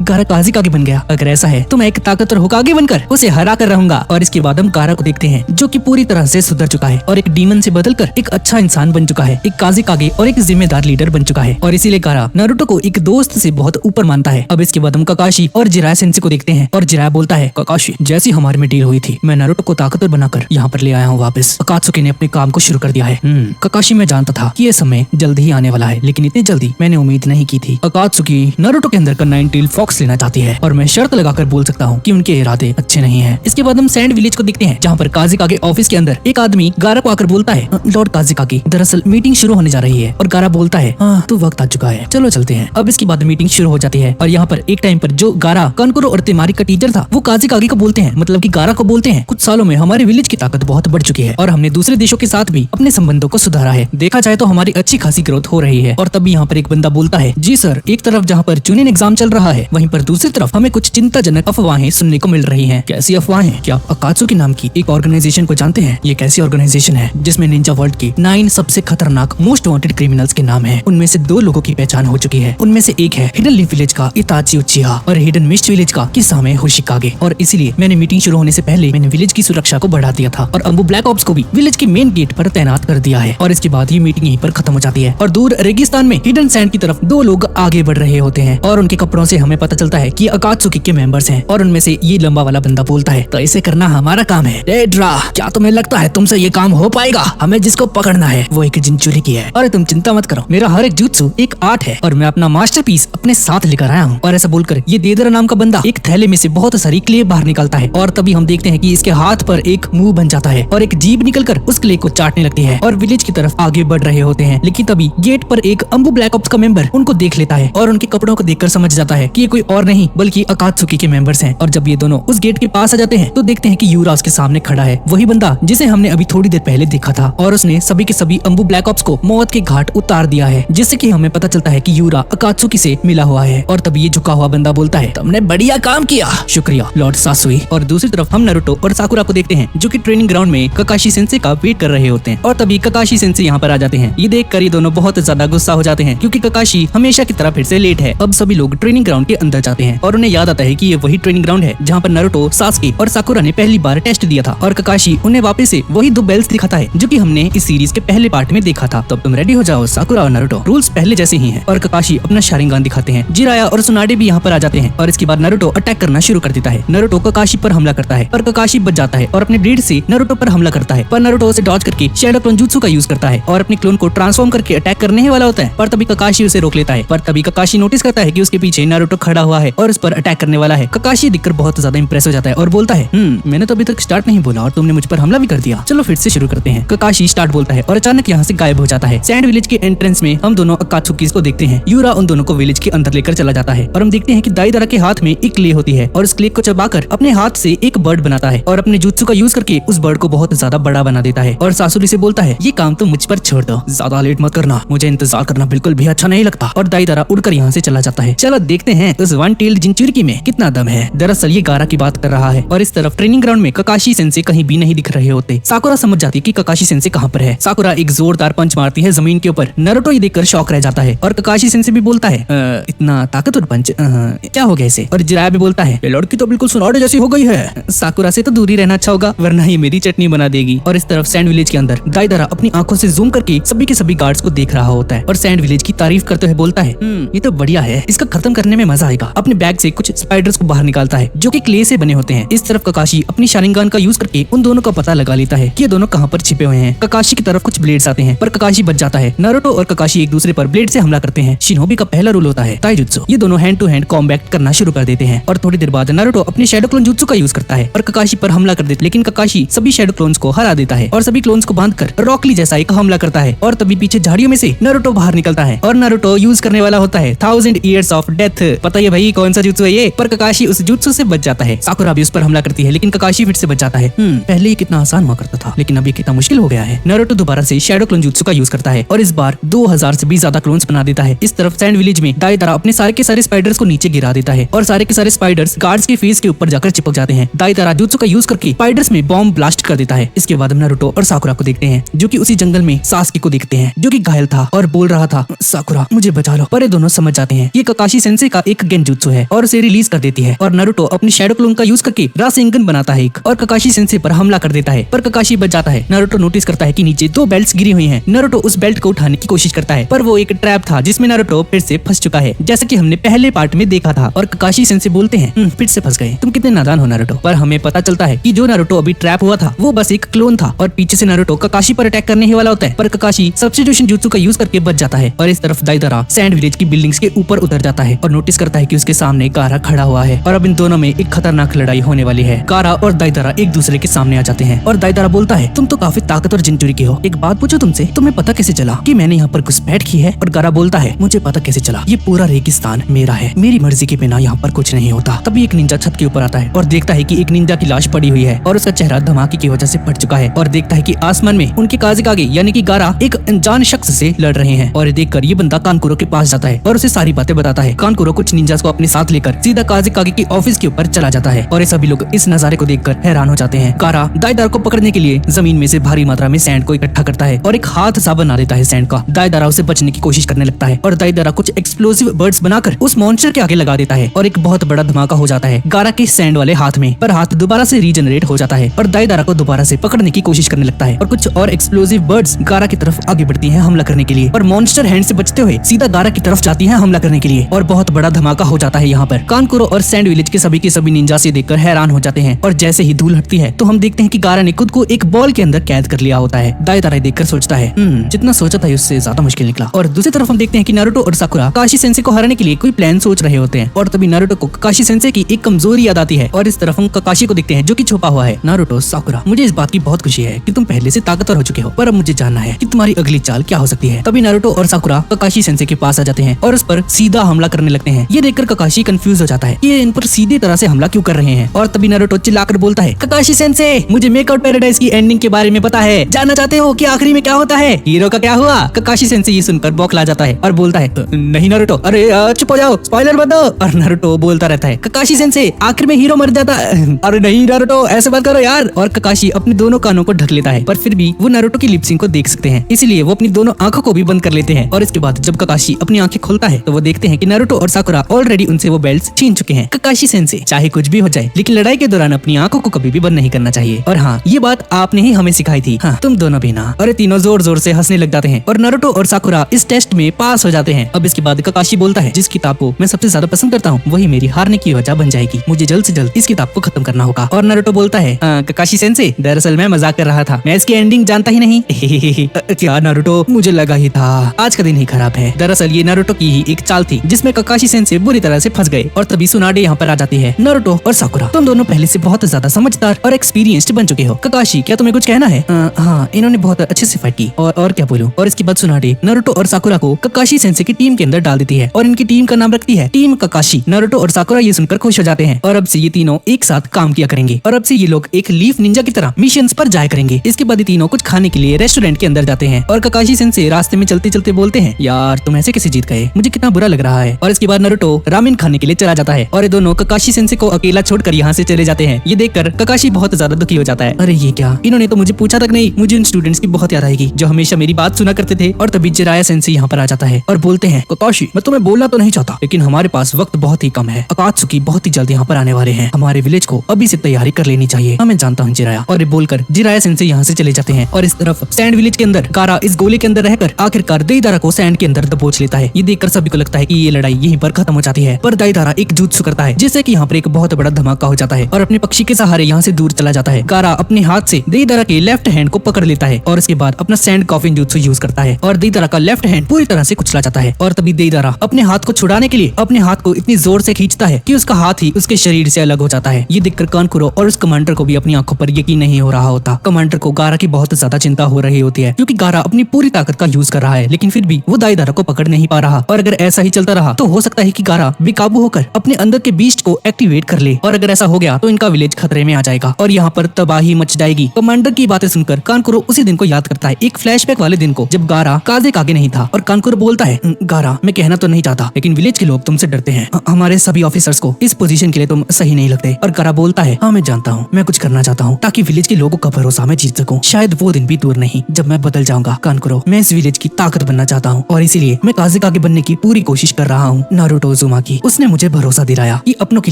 गारा काज़ेकागे बन गया, अगर ऐसा है तो मैं एक ताकतवर होकागे बनकर उसे हरा कर रहूंगा। और इसके बाद हम गारा को देखते हैं जो कि पूरी तरह से सुधर चुका है और एक डीमन से बदलकर एक अच्छा इंसान बन चुका है, एक काज़ेकागे और एक जिम्मेदार लीडर बन चुका है। और इसीलिए गारा नारुतो को एक दोस्त से बहुत ऊपर मानता है। अब इसके बाद हम ककाशी और जिराय सेंसे को देखते हैं और जिराय बोलता है, ककाशी जैसी हमारे में डील हुई थी, मैं नारुतो को ताकतवर बनाकर यहाँ पर ले आया हूँ वापस। अकात्सुकी ने अपने काम को शुरू कर दिया है। ककाशी मैं जानता था कि ये समय जल्द ही आने वाला है, लेकिन इतनी जल्दी मैंने उम्मीद नहीं की थी। अकात्सुकी नारुतो के अंदर का 9 टेल फॉक्स लेना चाहती है और मैं शर्त लगाकर बोल सकता हूँ कि उनके इरादे अच्छे नहीं हैं। इसके बाद हम सैंड विलेज को देखते हैं जहाँ पर काज़ेकागे ऑफिस के अंदर एक आदमी गारा को आकर बोलता है, लॉर्ड काज़ेकागे दरअसल मीटिंग शुरू होने जा रही है। और गारा बोलता है, हाँ तो वक्त आ चुका है, चलो चलते हैं। अब इसके बाद मीटिंग शुरू हो जाती है और यहाँ पर एक टाइम पर जो गारा कानकुरो और तेमारी का टीचर था वो काज़ेकागे को बोलते हैं, मतलब कि गारा को बोलते हैं, कुछ सालों में हमारे विलेज की ताकत बहुत बढ़ चुकी है और हमने दूसरे देशों के साथ भी अपने संबंधों को सुधारा है, देखा जाए तो हमारी अच्छी खासी ग्रोथ हो रही है। और तभी यहाँ पर एक बंदा बोलता है, जी सर, एक तरफ जहाँ पर चुनिन एग्जाम चल रहा है वहीं पर दूसरी तरफ हमें कुछ चिंताजनक अफवाहें सुनने को मिल रही हैं। कैसी अफवाहें? क्या आप अकात्सुकी नाम की एक ऑर्गेनाइजेशन को जानते हैं? ये एक ऐसी ऑर्गेनाइजेशन है जिसमें निंजा वर्ल्ड की 9 सबसे खतरनाक मोस्ट वांटेड क्रिमिनल्स के नाम है। उनमें से 2 लोगों की पहचान हो चुकी है। उनमें से एक है हिडन लीफ विलेज का इताची उचिहा और हिडन मिस्ट विलेज का किसामे होशिकागे। और इसीलिए मैंने मीटिंग शुरू होने से पहले मैंने विलेज की सुरक्षा को बढ़ा दिया था और अंबु ब्लैक ऑप्स को भी विलेज के मेन गेट पर तैनात कर दिया है। और इसके बाद ये मीटिंग यहीं पर खत्म हो जाती है और दूर रेगिस्तान में हिडन सैंड की तरफ 2 लोग आगे बढ़ रहे होते हैं और उनके कपड़ों से हमें पता चलता है कि अकात्सुकी के मेंबर्स हैं। और उनमें से ये लंबा वाला बंदा बोलता है, तो इसे करना हमारा काम है। डेड्रा, क्या तुम्हें लगता है तुमसे ये काम हो पाएगा? हमें जिसको पकड़ना है वो एक जिंचुरिकी है। अरे तुम चिंता मत करो, मेरा हर एक जुत्सु एक आर्ट है और मैं अपना मास्टरपीस अपने साथ लेकर आया हूँ। और ऐसा बोलकर ये देदरा नाम का बंदा एक थैले में से बहुत सारी क्ले बाहर निकालता है और तभी हम देखते हैं कि इसके हाथ पर एक मुंह बन जाता है और एक जीभ निकलकर उस क्ले को चाटने लगती है और विलेज की तरफ आगे बढ़ रहे होते हैं। लेकिन तभी गेट पर एक अंबु ब्लैक ऑप्स का मेंबर उनको देख लेता है और उनके कपड़ों को देखकर समझ जाता है कि ये कोई और नहीं बल्कि अकात्सुकी के मेंबर्स हैं। और जब ये दोनों उस गेट के पास आ जाते हैं तो देखते हैं कि यूरा उसके सामने खड़ा है, वही बंदा जिसे हमने अभी थोड़ी देर पहले देखा था। और उसने सभी के सभी अंबु ब्लैक ऑप्स को मौत के घाट उतार दिया है, जिससे कि हमें पता चलता है कि यूरा अकात्सुकी से मिला हुआ है। और तभी ये झुका हुआ बंदा बोलता है, तुमने बढ़िया काम किया, शुक्रिया लॉर्ड सासुई। और दूसरी तरफ हम नारुतो और साकुरा को देखते हैं जो कि ट्रेनिंग ग्राउंड में ककाशी सेंसे का वेट कर रहे होते हैं। और तभी ककाशी सेंसे यहाँ पर आ जाते हैं। ये देखकर ये दोनों बहुत ज्यादा गुस्सा हो जाते हैं क्योंकि ककाशी हमेशा की तरह फिर से लेट है। अब सभी लोग ट्रेनिंग ग्राउंड के अंदर जाते हैं और उन्हें याद आता है कि ये वही ट्रेनिंग ग्राउंड है जहाँ पर नारुतो, सासुके और साकुरा ने पहली बार टेस्ट दिया था। और ककाशी उन्हें वापस से वही 2 बेल्ट्स दिखाता है जो कि हमने इस सीरीज के पहले पार्ट में देखा था। तो तुम रेडी हो जाओ साकुरा और नारुतो, रूल्स पहले जैसे ही हैं। और ककाशी अपना शारिंगान दिखाते हैं। जिराया और सुनाडे भी यहाँ पर आ जाते हैं और इसके बाद नारुतो अटैक करना शुरू कर देता है। नारुतो ककाशी पर हमला करता है पर ककाशी बच जाता है और अपने ब्लेड से नारुतो पर हमला करता है, पर नारुतो उसे डॉज करके शैडो क्लोन जुत्सु का यूज करता है और अपने क्लोन को ट्रांसफॉर्म करके अटैक करने ही वाला होता है। पर तभी ककाशी उसे रोक लेता है। पर तभी ककाशी नोटिस करता है कि उसके पीछे नारुतो खड़ा हुआ है और उस पर अटैक करने वाला है। ककाशी दिखकर बहुत ज्यादा इंप्रेस हो जाता है और बोलता है, मैंने तो अभी तक स्टार्ट नहीं बोला और तुमने मुझ पर हमला भी कर दिया, चलो फिर से शुरू करते हैं। ककाशी स्टार्ट बोलता है और अचानक यहाँ से गायब हो जाता है। सैंड विलेज के एंट्रेंस में हम दोनों अकात्सुकी को देखते हैं। यूरा उन दोनों को विलेज के अंदर लेकर चला जाता है और हम देखते हैं कि दाईदारा के हाथ में एक क्ले होती है और उस क्ले को चबाकर अपने हाथ से एक बर्ड बनाता है और अपने जुत्सु का यूज करके उस बर्ड को बहुत ज्यादा बड़ा बना देता है। और सासुरी से बोलता है, ये काम तो मुझ पर छोड़ दो, ज्यादा लेट मत करना, मुझे इंतजार करना बिल्कुल भी अच्छा नहीं लगता। और दाईदारा उड़कर यहाँ से चला जाता है। चलो देखते हैं उस वन टेल्ड जिंचुरिकी में कितना दम है। दरअसल ये गारा की बात कर रहा है और इस तरफ ट्रेनिंग ग्राउंड में ककाशी सेंसे कहीं भी नहीं दिख रहे होते। साकुरा समझ जाती है कि ककाशी सेंसे कहाँ पर है। साकुरा एक जोरदार पंच मारती है जमीन के ऊपर। नारुतो ये देखकर शॉक रह जाता है और ककाशी सेंसे भी बोलता है, इतना ताकतवर पंच क्या हो गया इसे? और जिराया भी बोलता है, ये लड़की तो बिल्कुल सुनाडे जैसी हो गई है, साकुरा से तो दूरी रहना अच्छा होगा वरना ये मेरी चटनी बना देगी। और इस तरफ सैंड विलेज के अंदर दाईदारा अपनी आंखों से जूम करके सभी के सभी गार्ड्स को देख रहा होता है और सैंड विलेज की तारीफ करते हुए बोलता है, ये तो बढ़िया है, इसका खत्म करने में मजा आएगा। अपने बैग से कुछ स्पाइडर्स को बाहर निकालता है जो कि क्ले से बने होते हैं। इस तरफ ककाशी अपनी शारिंगान का यूज करके उन दोनों का पता लगा लेता है कि ये दोनों कहाँ पर छिपे हुए हैं। ककाशी की तरफ कुछ ब्लेड्स आते हैं पर ककाशी बच जाता है। नारुतो और ककाशी एक दूसरे पर ब्लेड से हमला करते हैं। शिनोबी का पहला रूल होता है ताइजुत्सु। ये दोनों हैंड टू हैंड कॉम्बैट करना शुरू कर देते हैं और थोड़ी देर बाद नारुतो अपने शैडो क्लोन जुत्सु का यूज करता है और ककाशी पर हमला कर देते, लेकिन ककाशी सभी शैडो क्लोन्स को हरा देता है और सभी क्लोन्स को बांधकर रॉकली जैसा एक हमला करता है। और तभी पीछे झाड़ियों में से नारुतो बाहर निकलता है और नारुतो यूज करने वाला होता है 1000 Years ऑफ डेथ। पता है भाई कौन सा जुत्सु है ये? पर ककाशी उस जुत्सु से बच जाता है। साकुरा भी उस पर हमला करती है लेकिन ककाशी फिर से बच जाता है। पहले ये कितना आसान हुआ करता था लेकिन अभी कितना मुश्किल हो गया है। नारुतो दोबारा से शैडो क्लोन जुत्सु का यूज करता है और इस बार 2000 से भी ज्यादा क्लोन्स बना देता है। इस तरफ सैंड विलेज में दाईदारा अपने सारे के सारे स्पाइडर्स को नीचे गिरा देता है और सारे के सारे स्पाइडर्स गार्ड्स के फेस के ऊपर जाकर चिपक जाते हैं। दाईदारा जुत्सु का यूज करके स्पाइडर्स में बॉम्ब ब्लास्ट कर देता है। इसके बाद हम नारुतो और साकुरा को देखते हैं जो कि उसी जंगल में सासुके को देखते हैं जो कि घायल था और बोल रहा था, साकुरा मुझे बचा लो। पर ये दोनों समझ जाते हैं ये ककाशी सेंसे का एक गेंजुत्सु है और उसे रिलीज कर देती है। और नारुतो अपने शैडो क्लोन का यूज करके रासेंगन बनाता है और ककाशी सेंसे पर हमला कर देता है पर ककाशी बच जाता है। नारुतो नोटिस करता है कि नीचे 2 बेल्ट्स गिरी हुई हैं। नारुतो उस बेल्ट को उठाने की कोशिश करता है पर वो एक ट्रैप था जिसमें नारुतो फिर से फंस चुका है जैसा कि हमने पहले पार्ट में देखा था। और ककाशी सेंसे बोलते हैं, फिर से फंस गए, तुम कितने नादान हो नारुतो। पर हमें पता चलता है कि जो नारुतो अभी ट्रैप हुआ था वो बस एक क्लोन था और पीछे से नारुतो ककाशी पर अटैक करने ही वाला होता है पर ककाशी सब्स्टिट्यूशन जुत्सु का यूज करके बच जाता है। और इस तरफ दाईदारा सैंड विलेज की बिल्डिंग्स के ऊपर उतर जाता है और नोटिस करता है कि उसके सामने गारा खड़ा हुआ है और अब इन दोनों में एक खतरनाक लड़ाई होने वाली है। गारा और दाईदारा एक दूसरे के सामने आ जाते हैं और दाईदारा बोलता है, तुम तो काफी ताकतवर जिंचुरिकी हो, एक बात पूछो तुमसे, तुम्हें पता कैसे चला कि मैंने यहाँ पर घुसपैठ की है? और गारा बोलता है, मुझे पता कैसे चला, ये पूरा रेगिस्तान मेरा है, मेरी मर्जी के बिना यहाँ पर कुछ नहीं होता। तभी एक निंजा छत के ऊपर आता है और देखता है कि एक निंजा की लाश पड़ी हुई है और उसका चेहरा धमाके की वजह से फट चुका है और देखता है कि आसमान में उनके काज़ेकागे यानी कि गारा एक अनजान शख्स से लड़ रहे हैं। और देखकर ये बंदा कानकुरो के पास जाता है और उसे सारी बातें बताता है। कानकुरो कुछ निंजास को अपने साथ लेकर सीधा काज़ेकागे की ऑफिस के ऊपर चला जाता है और ये सभी लोग इस नजारे को देखकर देखकर हैरान हो जाते हैं। गारा दाईदारा को पकड़ने के लिए जमीन में से भारी मात्रा में सैंड को इकट्ठा करता है और एक हाथ सा बना देता है सैंड का। दाईदारा उसे बचने की कोशिश करने लगता है और दाईदारा कुछ एक्सप्लोसिव बर्ड्स बनाकर उस मॉन्स्टर के आगे लगा देता है और एक बहुत बड़ा धमाका हो जाता है गारा के सैंड वाले हाथ में। पर हाथ दोबारा से रीजनरेट हो जाता है और दाईदारा को दोबारा से पकड़ने की कोशिश करने लगता है और कुछ और एक्सप्लोसिव बर्ड्स गारा की तरफ आगे बढ़ती हैं हमला करने के लिए और मॉन्स्टर हैंड से बचते हुए सीधा गारा की तरफ जाती है हमला करने के लिए और बहुत बड़ा धमाका हो जाता है। यहाँ पर कानकुरो और सैंड विलेज के सभी निंजा से देखकर हैरान हो जाते हैं और जैसे ही धूल हटती है तो हम देखते हैं कि गारा ने खुद को एक बॉल के अंदर कैद कर लिया होता है। दाईदारा देखकर सोचता है जितना सोचा था उससे ज्यादा मुश्किल निकला। और दूसरी तरफ हम देखते हैं कि नारुतो और साकुरा काकाशी सेंसे को हराने के लिए कोई प्लान सोच रहे होते हैं और तभी नारुतो को काकाशी सेंसे की एक कमजोरी याद आती है और इस तरफ हम काकाशी को देखते हैं जो कि छुपा हुआ है। नारुतो, साकुरा, मुझे इस बात की बहुत खुशी है कि तुम पहले से ताकतवर हो चुके हो, पर अब मुझे जानना है कि तुम्हारी अगली चाल क्या हो सकती है। तभी नारुतो और साकुरा काकाशी सेंसे के पास आ जाते हैं और उस पर सीधा हमला करने लगते हैं। ये देखकर काकाशी कंफ्यूज हो जाता है कि ये इन पर सीधी तरह से हमला क्यों कर रहे हैं और तभी नारुतो चिल्लाकर बोलता है, काकाशी सेंसे, मुझे मेकआउट पैराडाइज की एंडिंग के बारे में पता है। जानना चाहते हो कि आखिरी में क्या होता है? हीरो का क्या हुआ? काकाशी सेंसे ये सुनकर बौखला जाता है और बोलता है, नहीं नारुतो, अरे चुप हो जाओ, स्पॉइलर मत दो। और नारुतो बोलता रहता है, काकाशी सेंसे, आखिर में हीरो मर जाता है। अरे नहीं नारुतो, ऐसे बात करो यार। और काकाशी अपने दोनों कानों को ढक लेता है पर फिर भी वो नारुतो की लिपसिंग को देख सकते हैं, इसलिए वो अपनी दोनों आंखों को भी बंद कर लेते हैं। और इसके बाद जब काकाशी अपनी आंखें खोलता है तो वो देखते हैं कि नारुतो और साकुरा ऑलरेडी उनसे वो बेल्ट्स छीन चुके हैं। काकाशी सेंसे, चाहे कुछ भी हो जाए लेकिन लड़ाई के दौरान अपनी आंखों को कभी भी बंद नहीं करना चाहिए। और हाँ, ये बात आपने ही हमें सिखाई थी। हाँ, तुम दोनों भी ना। और तीनों जोर जोर से हंसने लग जाते हैं और नारुतो और साकुरा इस टेस्ट में पास हो जाते हैं। अब इसके बाद काकाशी बोलता है, जिस किताब को मैं सबसे ज्यादा पसंद करता हूँ वही मेरी हारने की वजह बन जाएगी, मुझे जल्द से जल्द इस किताब को खत्म करना होगा। और नारुतो बोलता है, काकाशी सेंसे, दरअसल मैं मजाक कर रहा था, मैं इसकी एंडिंग जानता ही नहीं। क्या नारुतो, मुझे लगा ही था, आज का दिन ही खराब है। दरअसल ये नारुतो की ही एक चाल थी जिसमें काकाशी सेंसे बुरी तरह से फंस गए। और तभी सुनाडे यहाँ पर आ जाती है। नारुतो और साकुरा, तुम दोनों पहले से बहुत ज्यादा समझदार और एक्सपीरियंस्ड बन चुके हो। काकाशी, क्या तुम्हें कुछ कहना है? हाँ, इन्होंने बहुत अच्छे से फाइट की और क्या बोलूं। और इसके बाद सुनाडे नारुतो और साकुरा को काकाशी सेंसे की टीम के अंदर डाल देती है और इनकी टीम का नाम रखती है टीम काकाशी। नारुतो और साकुरा ये सुनकर खुश हो जाते हैं और अब से ये तीनों एक साथ काम किया करेंगे और अब से ये लोग एक लीफ निंजा की तरह मिशंस पर जाया करेंगे। इसके बाद ये तीनों कुछ खाने के लिए रेस्टोरेंट के अंदर जाते हैं और काकाशी सेंसे रास्ते में चलते चलते बोलते हैं, यार तुम ऐसे कैसे जीत गए, मुझे कितना बुरा लग रहा है। और इसके बाद नारुतो रामेन खाने के लिए चला जाता है और ये दोनों काकाशी सेंसे को अकेला छोड़कर यहाँ से चले जाते हैं। ये देखकर काकाशी बहुत ज्यादा दुखी हो जाता है। अरे ये क्या, इन्होंने तो मुझे पूछा तक नहीं। मुझे उन स्टूडेंट्स की बहुत याद आएगी जो हमेशा मेरी बात सुना करते थे। और तभी जिराया सेंसे यहाँ पर आ जाता है और बोलते हैं, काकाशी, मैं तुम्हें बोलना तो नहीं चाहता लेकिन हमारे पास वक्त बहुत ही कम है। अकात्सुकी बहुत ही जल्द यहाँ पर आने वाले हैं, हमारे विलेज को अभी से तैयारी कर लेनी चाहिए। मैं जानता हूँ जिराया। और ये बोलकर जिराया सेंसे यहाँ से चले जाते हैं और इस तरफ सैंड विलेज के अंदर गारा इस गोले के अंदर रहकर आखिरकार दाईदारा को सैंड के अंदर दबोच लेता है। ये देखकर सभी को लगता है कि ये लड़ाई यहीं पर खत्म हो जाती है, पर दाईदारा एक जुत्सु करता है जिससे कि यहाँ पर एक बहुत बड़ा धमाका हो जाता है और अपने पक्षी के सहारे यहाँ से दूर चला जाता है। गारा अपने हाथ से दाईदारा के लेफ्ट हैंड को पकड़ लेता है और इसके बाद अपना सैंड कॉफिन जुत्सु यूज करता है और दाईदारा का लेफ्ट हैंड पूरी तरह से कुचला जाता है। और तभी दाईदारा अपने हाथ को छुड़ाने के लिए अपने हाथ को इतनी जोर से खींचता है कि उसका हाथ ही उसके शरीर से अलग हो जाता है। ये देखकर कानकुरो और उस कमांडर को भी अपनी आंखों पर यकीन नहीं हो रहा होता। कमांडर को गारा की बहुत ज्यादा चिंता हो रही होती है क्योंकि गारा अपनी पूरी ताकत का यूज कर रहा है लेकिन फिर भी वो दाईदारा को पकड़ नहीं पा रहा। और अगर ऐसा ही चलता रहा तो हो सकता है कि गारा बेकाबू होकर अपने अंदर के बीस्ट को एक्टिवेट कर ले और अगर ऐसा हो गया तो इनका विलेज खतरे में आ जाएगा और यहाँ पर तबाही मच जाएगी। कमांडर की बातें सुनकर कानकुरो उसी दिन को याद करता है, एक फ्लैशबैक वाले दिन को जब गारा काजे नहीं था। और कानकुरो बोलता है, गारा, मैं कहना तो नहीं चाहता लेकिन विलेज के लोग तुमसे डरते हैं, हमारे सभी ऑफिसर्स को इस पोजीशन के लिए तुम सही नहीं लगते। और गारा बोलता है, हाँ मैं जानता हूँ, मैं कुछ करना चाहता हूँ ताकि विलेज के लोगों का भरोसा मैं जीत सकूँ। शायद वो दिन भी दूर नहीं जब मैं बदल जाऊंगा। कानकुरो, मैं इस विलेज की ताकत बनना चाहता हूँ और इसीलिए मैं काजे बनने की पूरी कोशिश कर रहा हूँ। नारुतो उज़ुमाकी, उसने मुझे भरोसा दिलाया कि अपनों के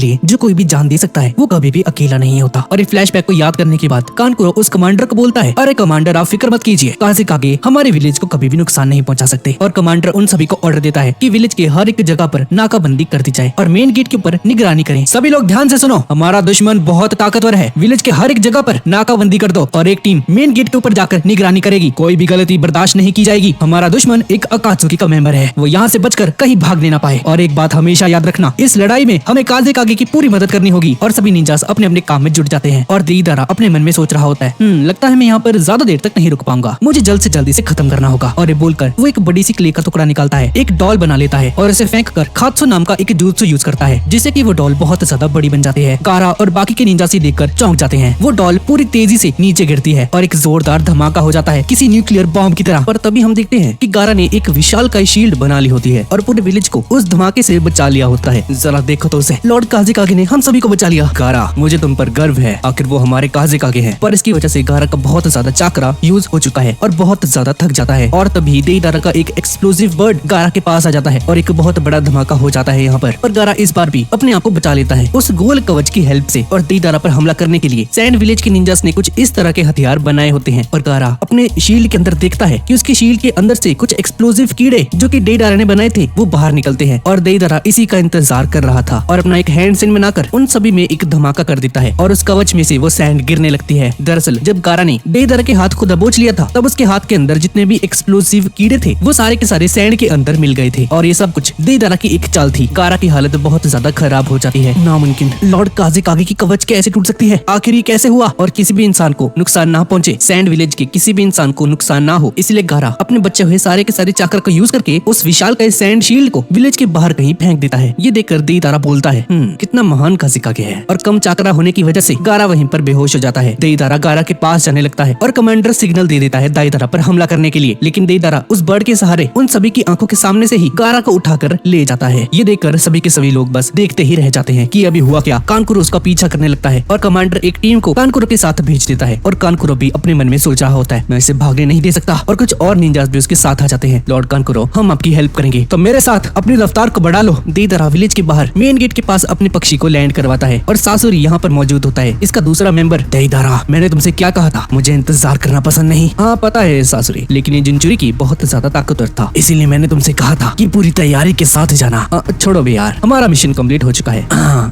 लिए जो कोई भी जान दे सकता है वो कभी भी अकेला नहीं होता। और इस फ्लैशबैक को याद करने के बाद कानकुरो उस कमांडर को बोलता है, अरे कमांडर, आप फिक्र मत कीजिए, काजे हमारे विलेज को कभी भी नुकसान नहीं पहुंचा सकते। और कमांडर उन सभी को ऑर्डर देता है कि विलेज के हर एक जगह पर नाकाबंदी कर दी जाए और मेन गेट के ऊपर निगरानी करें। सभी लोग ध्यान से सुनो, हमारा दुश्मन बहुत ताकतवर है, विलेज के हर एक जगह पर नाकाबंदी कर दो और एक टीम मेन गेट के ऊपर जाकर निगरानी करेगी, कोई भी गलती बर्दाश्त नहीं की जाएगी। हमारा दुश्मन एक अकात्सुकी का मेंबर है, वो यहाँ से बचकर कहीं भागने ना पाए। और एक बात हमेशा याद रखना, इस लड़ाई में हमें काजे की पूरी मदद करनी होगी। और सभी निंजास अपने अपने काम में जुट जाते हैं और दाईदारा अपने मन में सोच रहा होता है, लगता है मैं यहाँ पर ज्यादा देर तक नहीं रुक पाऊंगा, मुझे जल्द से जल्द इसे खत्म करना होगा। और ये बोलकर वो एक बड़ी सी क्ले का टुकड़ा निकालता है, एक डॉल बना लेता है और इसे फेंक कर खात्सु नाम का एक जुत्सु यूज करता है जिससे कि वो डॉल बहुत ज्यादा बड़ी बन जाती है। गारा और बाकी के निंजा से देखकर चौंक जाते हैं। वो डॉल पूरी तेजी से नीचे गिरती है और एक जोरदार धमाका हो जाता है किसी न्यूक्लियर बॉम्ब की तरह। पर तभी हम देखते हैं कि गारा ने एक विशालकाय शील्ड बना ली होती है और पूरे विलेज को उस धमाके से बचा लिया होता है। जरा देखो तो उसे, लॉर्ड काजे ने हम सभी को बचा लिया। गारा, मुझे तुम पर गर्व है, आखिर वो हमारे काज़ेकागे हैं। पर इसकी वजह से गारा का बहुत ज्यादा चाकरा यूज हो चुका है और बहुत ज्यादा थक जाता है। और तभी देईदारा का एक एक्सप्लोसिव वर्ड गारा के पास आ जाता है और एक बहुत बड़ा धमाका हो जाता है यहाँ पर गारा इस बार भी अपने आप को बचा लेता है उस गोल कवच की हेल्प से। और देईदारा पर हमला करने के लिए सैंड विलेज के निंजास ने कुछ इस तरह के हथियार बनाए होते हैं। और गारा अपने शील्ड के अंदर देखता है कि उसकी शील्ड के अंदर से कुछ एक्सप्लोसिव कीड़े जो कि देईदारा ने बनाए थे वो बाहर निकलते हैं। और देईदारा इसी का इंतजार कर रहा था और अपना एक हैंड साइन बनाकर उन सभी में एक धमाका कर देता है और उस कवच में से वो सैंड गिरने लगती है। दरअसल जब गारा ने देईदारा के हाथ को दबोच लिया था तब उसके हाथ के अंदर जितने भी एक्सप्लोसिव कीड़े थे वो सारे के सारे सैंड के अंदर मिल गए थे। और ये सब कुछ देईदारा की एक चाल थी। गारा की हालत बहुत ज्यादा खराब हो जाती है। नामुमकिन, लॉर्ड काज़ेकागे की कवच कैसे टूट सकती है? आखिर ये कैसे हुआ? और किसी भी इंसान को नुकसान ना पहुंचे, सैंड विलेज के किसी भी इंसान को नुकसान ना हो, इसलिए गारा अपने बचे हुए सारे के सारे चाकर का यूज करके उस विशाल का सैंड शील्ड को विलेज के बाहर कहीं फेंक देता है। ये देखकर देईदारा बोलता है कितना महान काज़ेकागे है। और कम चाकरा होने की वजह से गारा वहीं पर बेहोश हो जाता है। देईदारा गारा के पास जाने लगता है और कमांडर सिग्नल दे देता है देईदारा पर हमला करने के लिए। लेकिन देईदारा उस बर्ड के सहारे उन सभी की आंखों के सामने से ही गारा को उठाकर ले जाता है। ये देखकर सभी के सभी लोग बस देखते ही रह जाते हैं कि अभी हुआ क्या। कानकुरो उसका पीछा करने लगता है और कमांडर एक टीम को कानकुरो के साथ भेज देता है। और कानकुरो भी अपने मन में सोच रहा होता है मैं इसे भागने नहीं दे सकता। और कुछ और निंजास भी उसके साथ आ जाते हैं। लॉर्ड कानकुरो, हम आपकी हेल्प करेंगे, तो मेरे साथ अपनी रफ्तार को बढ़ा लो। देईदारा विलेज के बाहर मेन गेट के पास अपने पक्षी को लैंड करवाता है और सासुरी यहाँ पर मौजूद होता है। इसका दूसरा मेंबर, देईदारा मैंने तुमसे क्या कहा था, मुझे इंतजार करना पसंद नहीं। हाँ पता है सासुरी, लेकिन ये जिंचुरी बहुत ज्यादा ताकतवर था, इसीलिए मैंने तुमसे कहा था कि पूरी तैयारी के साथ जाना। छोड़ो भी यार, हमारा मिशन कंप्लीट हो चुका है,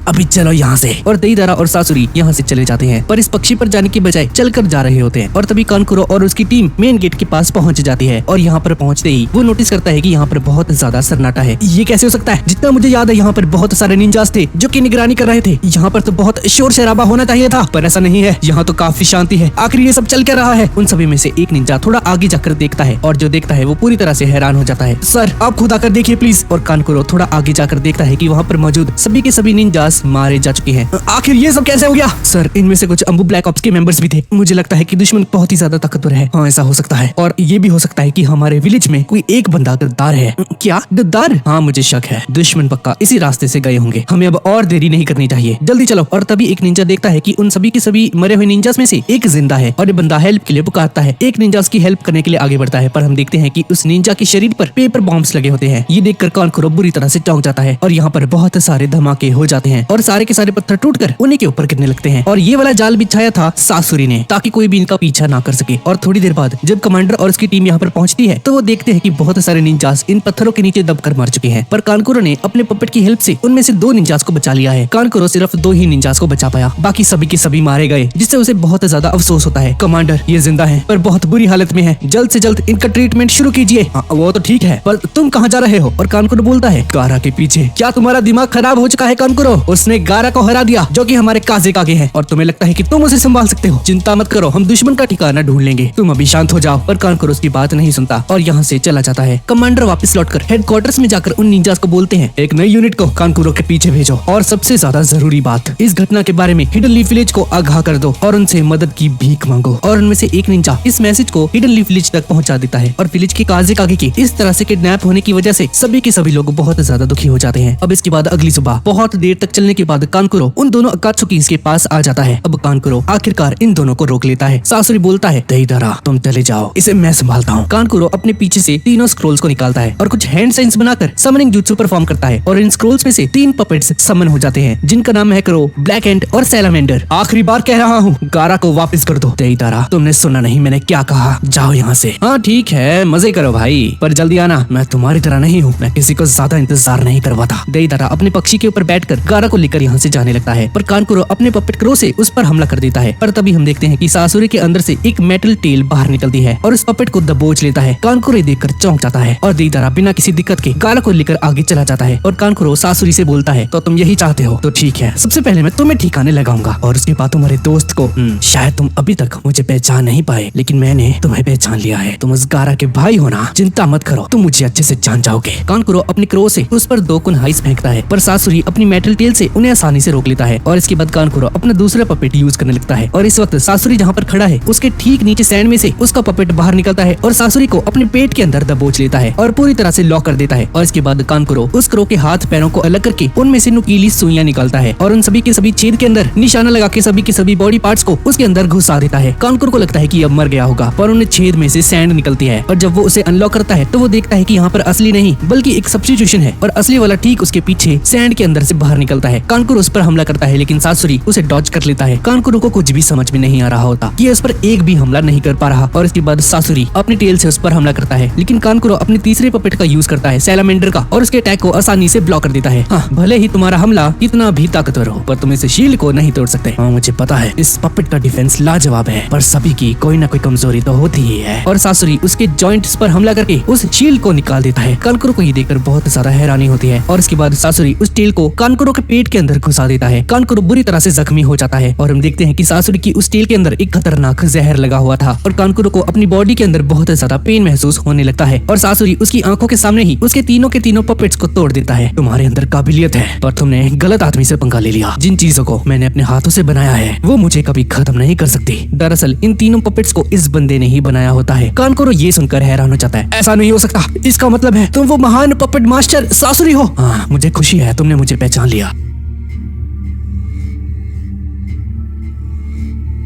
अभी चलो यहाँ से। और देईदारा और सासुरी यहाँ से चले जाते हैं पर इस पक्षी पर जाने के बजाय चलकर जा रहे होते हैं। और तभी कानकुरो और उसकी टीम मेन गेट के पास पहुंच जाती है। और यहाँ पर पहुंचते ही वो नोटिस करता है कि यहाँ पर बहुत ज्यादा सन्नाटा है। ये कैसे हो सकता है? जितना मुझे याद है यहाँ पर बहुत सारे निंजास थे जो कि निगरानी कर रहे थे। यहाँ पर तो बहुत शोर शराबा होना चाहिए था, पर ऐसा नहीं है। यहाँ तो काफी शांति है। आखिर ये सब चल क्या रहा है? उन सभी में से एक निंजा थोड़ा आगे जाकर देखता है और जो देखता है वो पूरी तरह से हैरान हो जाता है। सर आप खुद आकर देखिए प्लीज। और कानकुरो थोड़ा आगे जाकर देखता है कि वहाँ पर मौजूद सभी के सभी निंजास मारे जा चुके हैं। आखिर ये सब कैसे हो गया? सर इनमें से कुछ अम्बू ब्लैक ऑप्स के मेंबर्स भी थे। मुझे लगता है कि दुश्मन बहुत ही ज्यादा ताकतवर है। हाँ ऐसा हो सकता है। और ये भी हो सकता है कि हमारे विलेज में कोई एक बंदा गद्दार है। क्या गद्दार? हाँ मुझे शक है, दुश्मन पक्का इसी रास्ते से गए होंगे। हमें अब और देरी नहीं करनी चाहिए, जल्दी चलो। और तभी एक निंजा देखता है कि उन सभी के सभी मरे हुए निंजास में से एक जिंदा है और ये बंदा हेल्प के लिए पुकारता है। एक निंजा उसकी हेल्प करने के लिए आगे बढ़ता है पर हम देखते हैं कि उस निंजा के शरीर पर पेपर बॉम्ब्स लगे होते हैं। ये देखकर कानकुरो बुरी तरह से चौंक जाता है और यहाँ पर बहुत सारे धमाके हो जाते हैं और सारे के सारे पत्थर टूटकर उन्हीं के ऊपर गिरने लगते हैं। और ये वाला जाल बिछाया था सासुरी ने ताकि कोई भी इनका पीछा ना कर सके। और थोड़ी देर बाद जब कमांडर और उसकी टीम यहाँ पर पहुंचती है तो वो देखते हैं कि बहुत सारे निंजास इन पत्थरों के नीचे दबकर मर चुके हैं। पर कानकुरो ने अपने पपेट की हेल्प से उनमें से 2 निंजास को बचा लिया है। कानकुरो सिर्फ 2 ही निंजास को बचा पाया, बाकी सभी के सभी मारे गए, जिससे उसे बहुत ज्यादा अफसोस होता है। कमांडर ये जिंदा है पर बहुत बुरी हालत में है, जल्द से जल्द इनका ट्रीटमेंट शुरू कीजिए। वो तो ठीक है, पर तुम कहाँ जा रहे हो? और कानकुरो बोलता है गारा के पीछे। क्या तुम्हारा दिमाग खराब हो चुका है कानकुरो? उसने गारा को हरा दिया जो कि हमारे काज़ेकागे है और तुम्हें लगता है कि तुम उसे संभाल सकते हो? चिंता मत करो, हम दुश्मन का ठिकाना ढूंढ लेंगे, तुम अभी शांत हो जाओ। पर कानकुरो उसकी बात नहीं सुनता और यहाँ से चला जाता है। कमांडर वापस लौटकर हेडक्वार्टर्स में जाकर उन निंजास को बोलते हैं एक नई यूनिट को कानकुरो के पीछे भेजो और सबसे ज्यादा जरूरी बात, इस घटना के बारे में हिडन लीफ विलेज को आगाह कर दो और उनसे मदद की भीख मांगो। और उनमें से एक निंजा इस मैसेज को हिडन लीफ विलेज तक पहुंचा देता है और विलेज के काज़ेकागे के इस तरह से किडनैप होने की वजह से सभी के सभी लोग बहुत ज्यादा दुखी हो जाते हैं। अब इसके बाद अगली सुबह बहुत देर तक चलने के बाद कानकुरो उन दोनों अकात्सुकीज के पास आ जाता है। अब कानकुरो आखिरकार इन दोनों को रोक लेता है। सासुरी बोलता है देईदारा तुम चले जाओ, इसे मैं संभालता हूँ। कानकुरो अपने पीछे से 3 स्क्रोल्स को निकालता है और कुछ हैंड साइंस बनाकर समनिंग जुत्सु परफॉर्म करता है और इन स्क्रोल्स में से 3 पपेट्स समन हो जाते हैं जिनका नाम है क्रो, ब्लैक एंट और सैलामेंडर। आखिरी बार कह रहा हूँ, गारा को वापस कर दो। देईदारा तुमने सुना नहीं मैंने क्या कहा, जाओ यहाँ से। हाँ ठीक है, मजे करो भाई, पर जल्दी आना, मैं तुम्हारी तरह नहीं हूँ, मैं किसी को ज्यादा इंतजार नहीं करवाता। देईदारा अपने पक्षी के ऊपर बैठकर गारा को लेकर यहाँ से जाने लगता है पर कानकुरो अपने पपेट क्रो से उस पर हमला कर देता है। पर तभी हम देखते हैं कि सासुरी के अंदर से एक मेटल टेल बाहर निकलती है और उस पपेट को दबोच लेता है। कानकुरो देखकर चौंक जाता है और देईदारा बिना किसी दिक्कत के गारा को लेकर आगे चला जाता है। और कानकुरो सासुरी से बोलता है तो तुम यही चाहते हो, तो ठीक है, सबसे पहले मैं तुम्हें ठिकाने लगाऊंगा और उसके बाद तुम्हारे दोस्त को। शायद तुम अभी तक मुझे पहचान नहीं पाए, लेकिन मैंने तुम्हें पहचान लिया है। तुम उस गारा के भाई हो ना, चिंता मत करो, तुम मुझे अच्छे से जान जाओगे। कानकुरो अपने क्रो से उस पर 2 कुनहाइस फेंकता है पर सासुरी अपनी मेटल टेल से उन्हें आसानी से रोक लेता है। और इसके बाद कानकुरो अपना दूसरा पपेट यूज करने लगता है और इस वक्त सासुरी जहाँ पर खड़ा है उसके ठीक नीचे सैंड में से उसका पपेट बाहर निकलता है और सासुरी को अपने पेट के अंदर दबोच लेता है और पूरी तरह से लॉक कर देता है। और इसके बाद कानकुरो उस क्रो के हाथ पैरों को अलग करके उनमें से नुकीली सुइयां निकालता है और उन सभी के सभी छेद के अंदर अंदर निशाना लगा के सभी बॉडी पार्ट्स को उसके अंदर घुसा देता है। कानकुर को लगता है कि अब मर गया होगा, पर उन्हें छेद में से सैंड निकलती है और जब वो उसे अनलॉक करता है तो वो देखता है कि यहाँ पर असली नहीं बल्कि एक सब्स्टिट्यूशन है और असली वाला ठीक उसके पीछे सैंड के अंदर से बाहर निकलता है। कानकुर उस पर हमला करता है लेकिन सासुरी उसे डॉज कर लेता है। कानकुर को कुछ भी समझ में नहीं आ रहा होता कि उस पर एक भी हमला नहीं कर पा रहा और इसके बाद सासुरी अपनी टेल से उस पर हमला करता है, लेकिन कानकुर अपने तीसरे पपेट का यूज करता है, सैलामेंडर का, और उसके अटैक को आसानी से ब्लॉक कर देता है। हाँ, भले ही तुम्हारा हमला कितना भी ताकतवर हो पर तुम इस शील्ड को नहीं तोड़ सकते। हाँ, मुझे पता है इस पपेट का डिफेंस लाजवाब है पर सभी की कोई ना कोई कमजोरी तो होती ही है। और सासुरी उसके जॉइंट्स पर हमला करके उस शील्ड को निकाल देता है। कानकुर को ये देखकर बहुत ज्यादा हैरानी होती है और इसके बाद सासुरी उस टेल को कानकुर के पेट के अंदर घुसा देता है। कानकुर बुरी तरह से जख्मी हो जाता है और हम देखते हैं कि सासुरी की उस टेल के अंदर एक खतरनाक जहर लगा हुआ था और कानकुर को अपनी बॉडी के अंदर बहुत ज्यादा पेन महसूस होने लगता है और सासुरी उसकी आंखों के सामने ही उसके तीनों के तीनों पपेट्स को तोड़ देता है। तुम्हारे अंदर काबिलियत है पर तुमने गलत आदमी से पंगा ले लिया। जिन चीजों को मैंने अपने हाथों से बनाया है वो मुझे कभी खत्म नहीं कर सकती। दरअसल इन तीनों पपेट्स को इस बंदे ने ही बनाया होता है। कानकुर ये सुनकर हैरान हो जाता है। ऐसा नहीं हो सकता, इसका मतलब है तुम वो महान पपेट मास्टर सासुरी हो। हाँ, मुझे खुशी है तुमने मुझे पहचान लिया।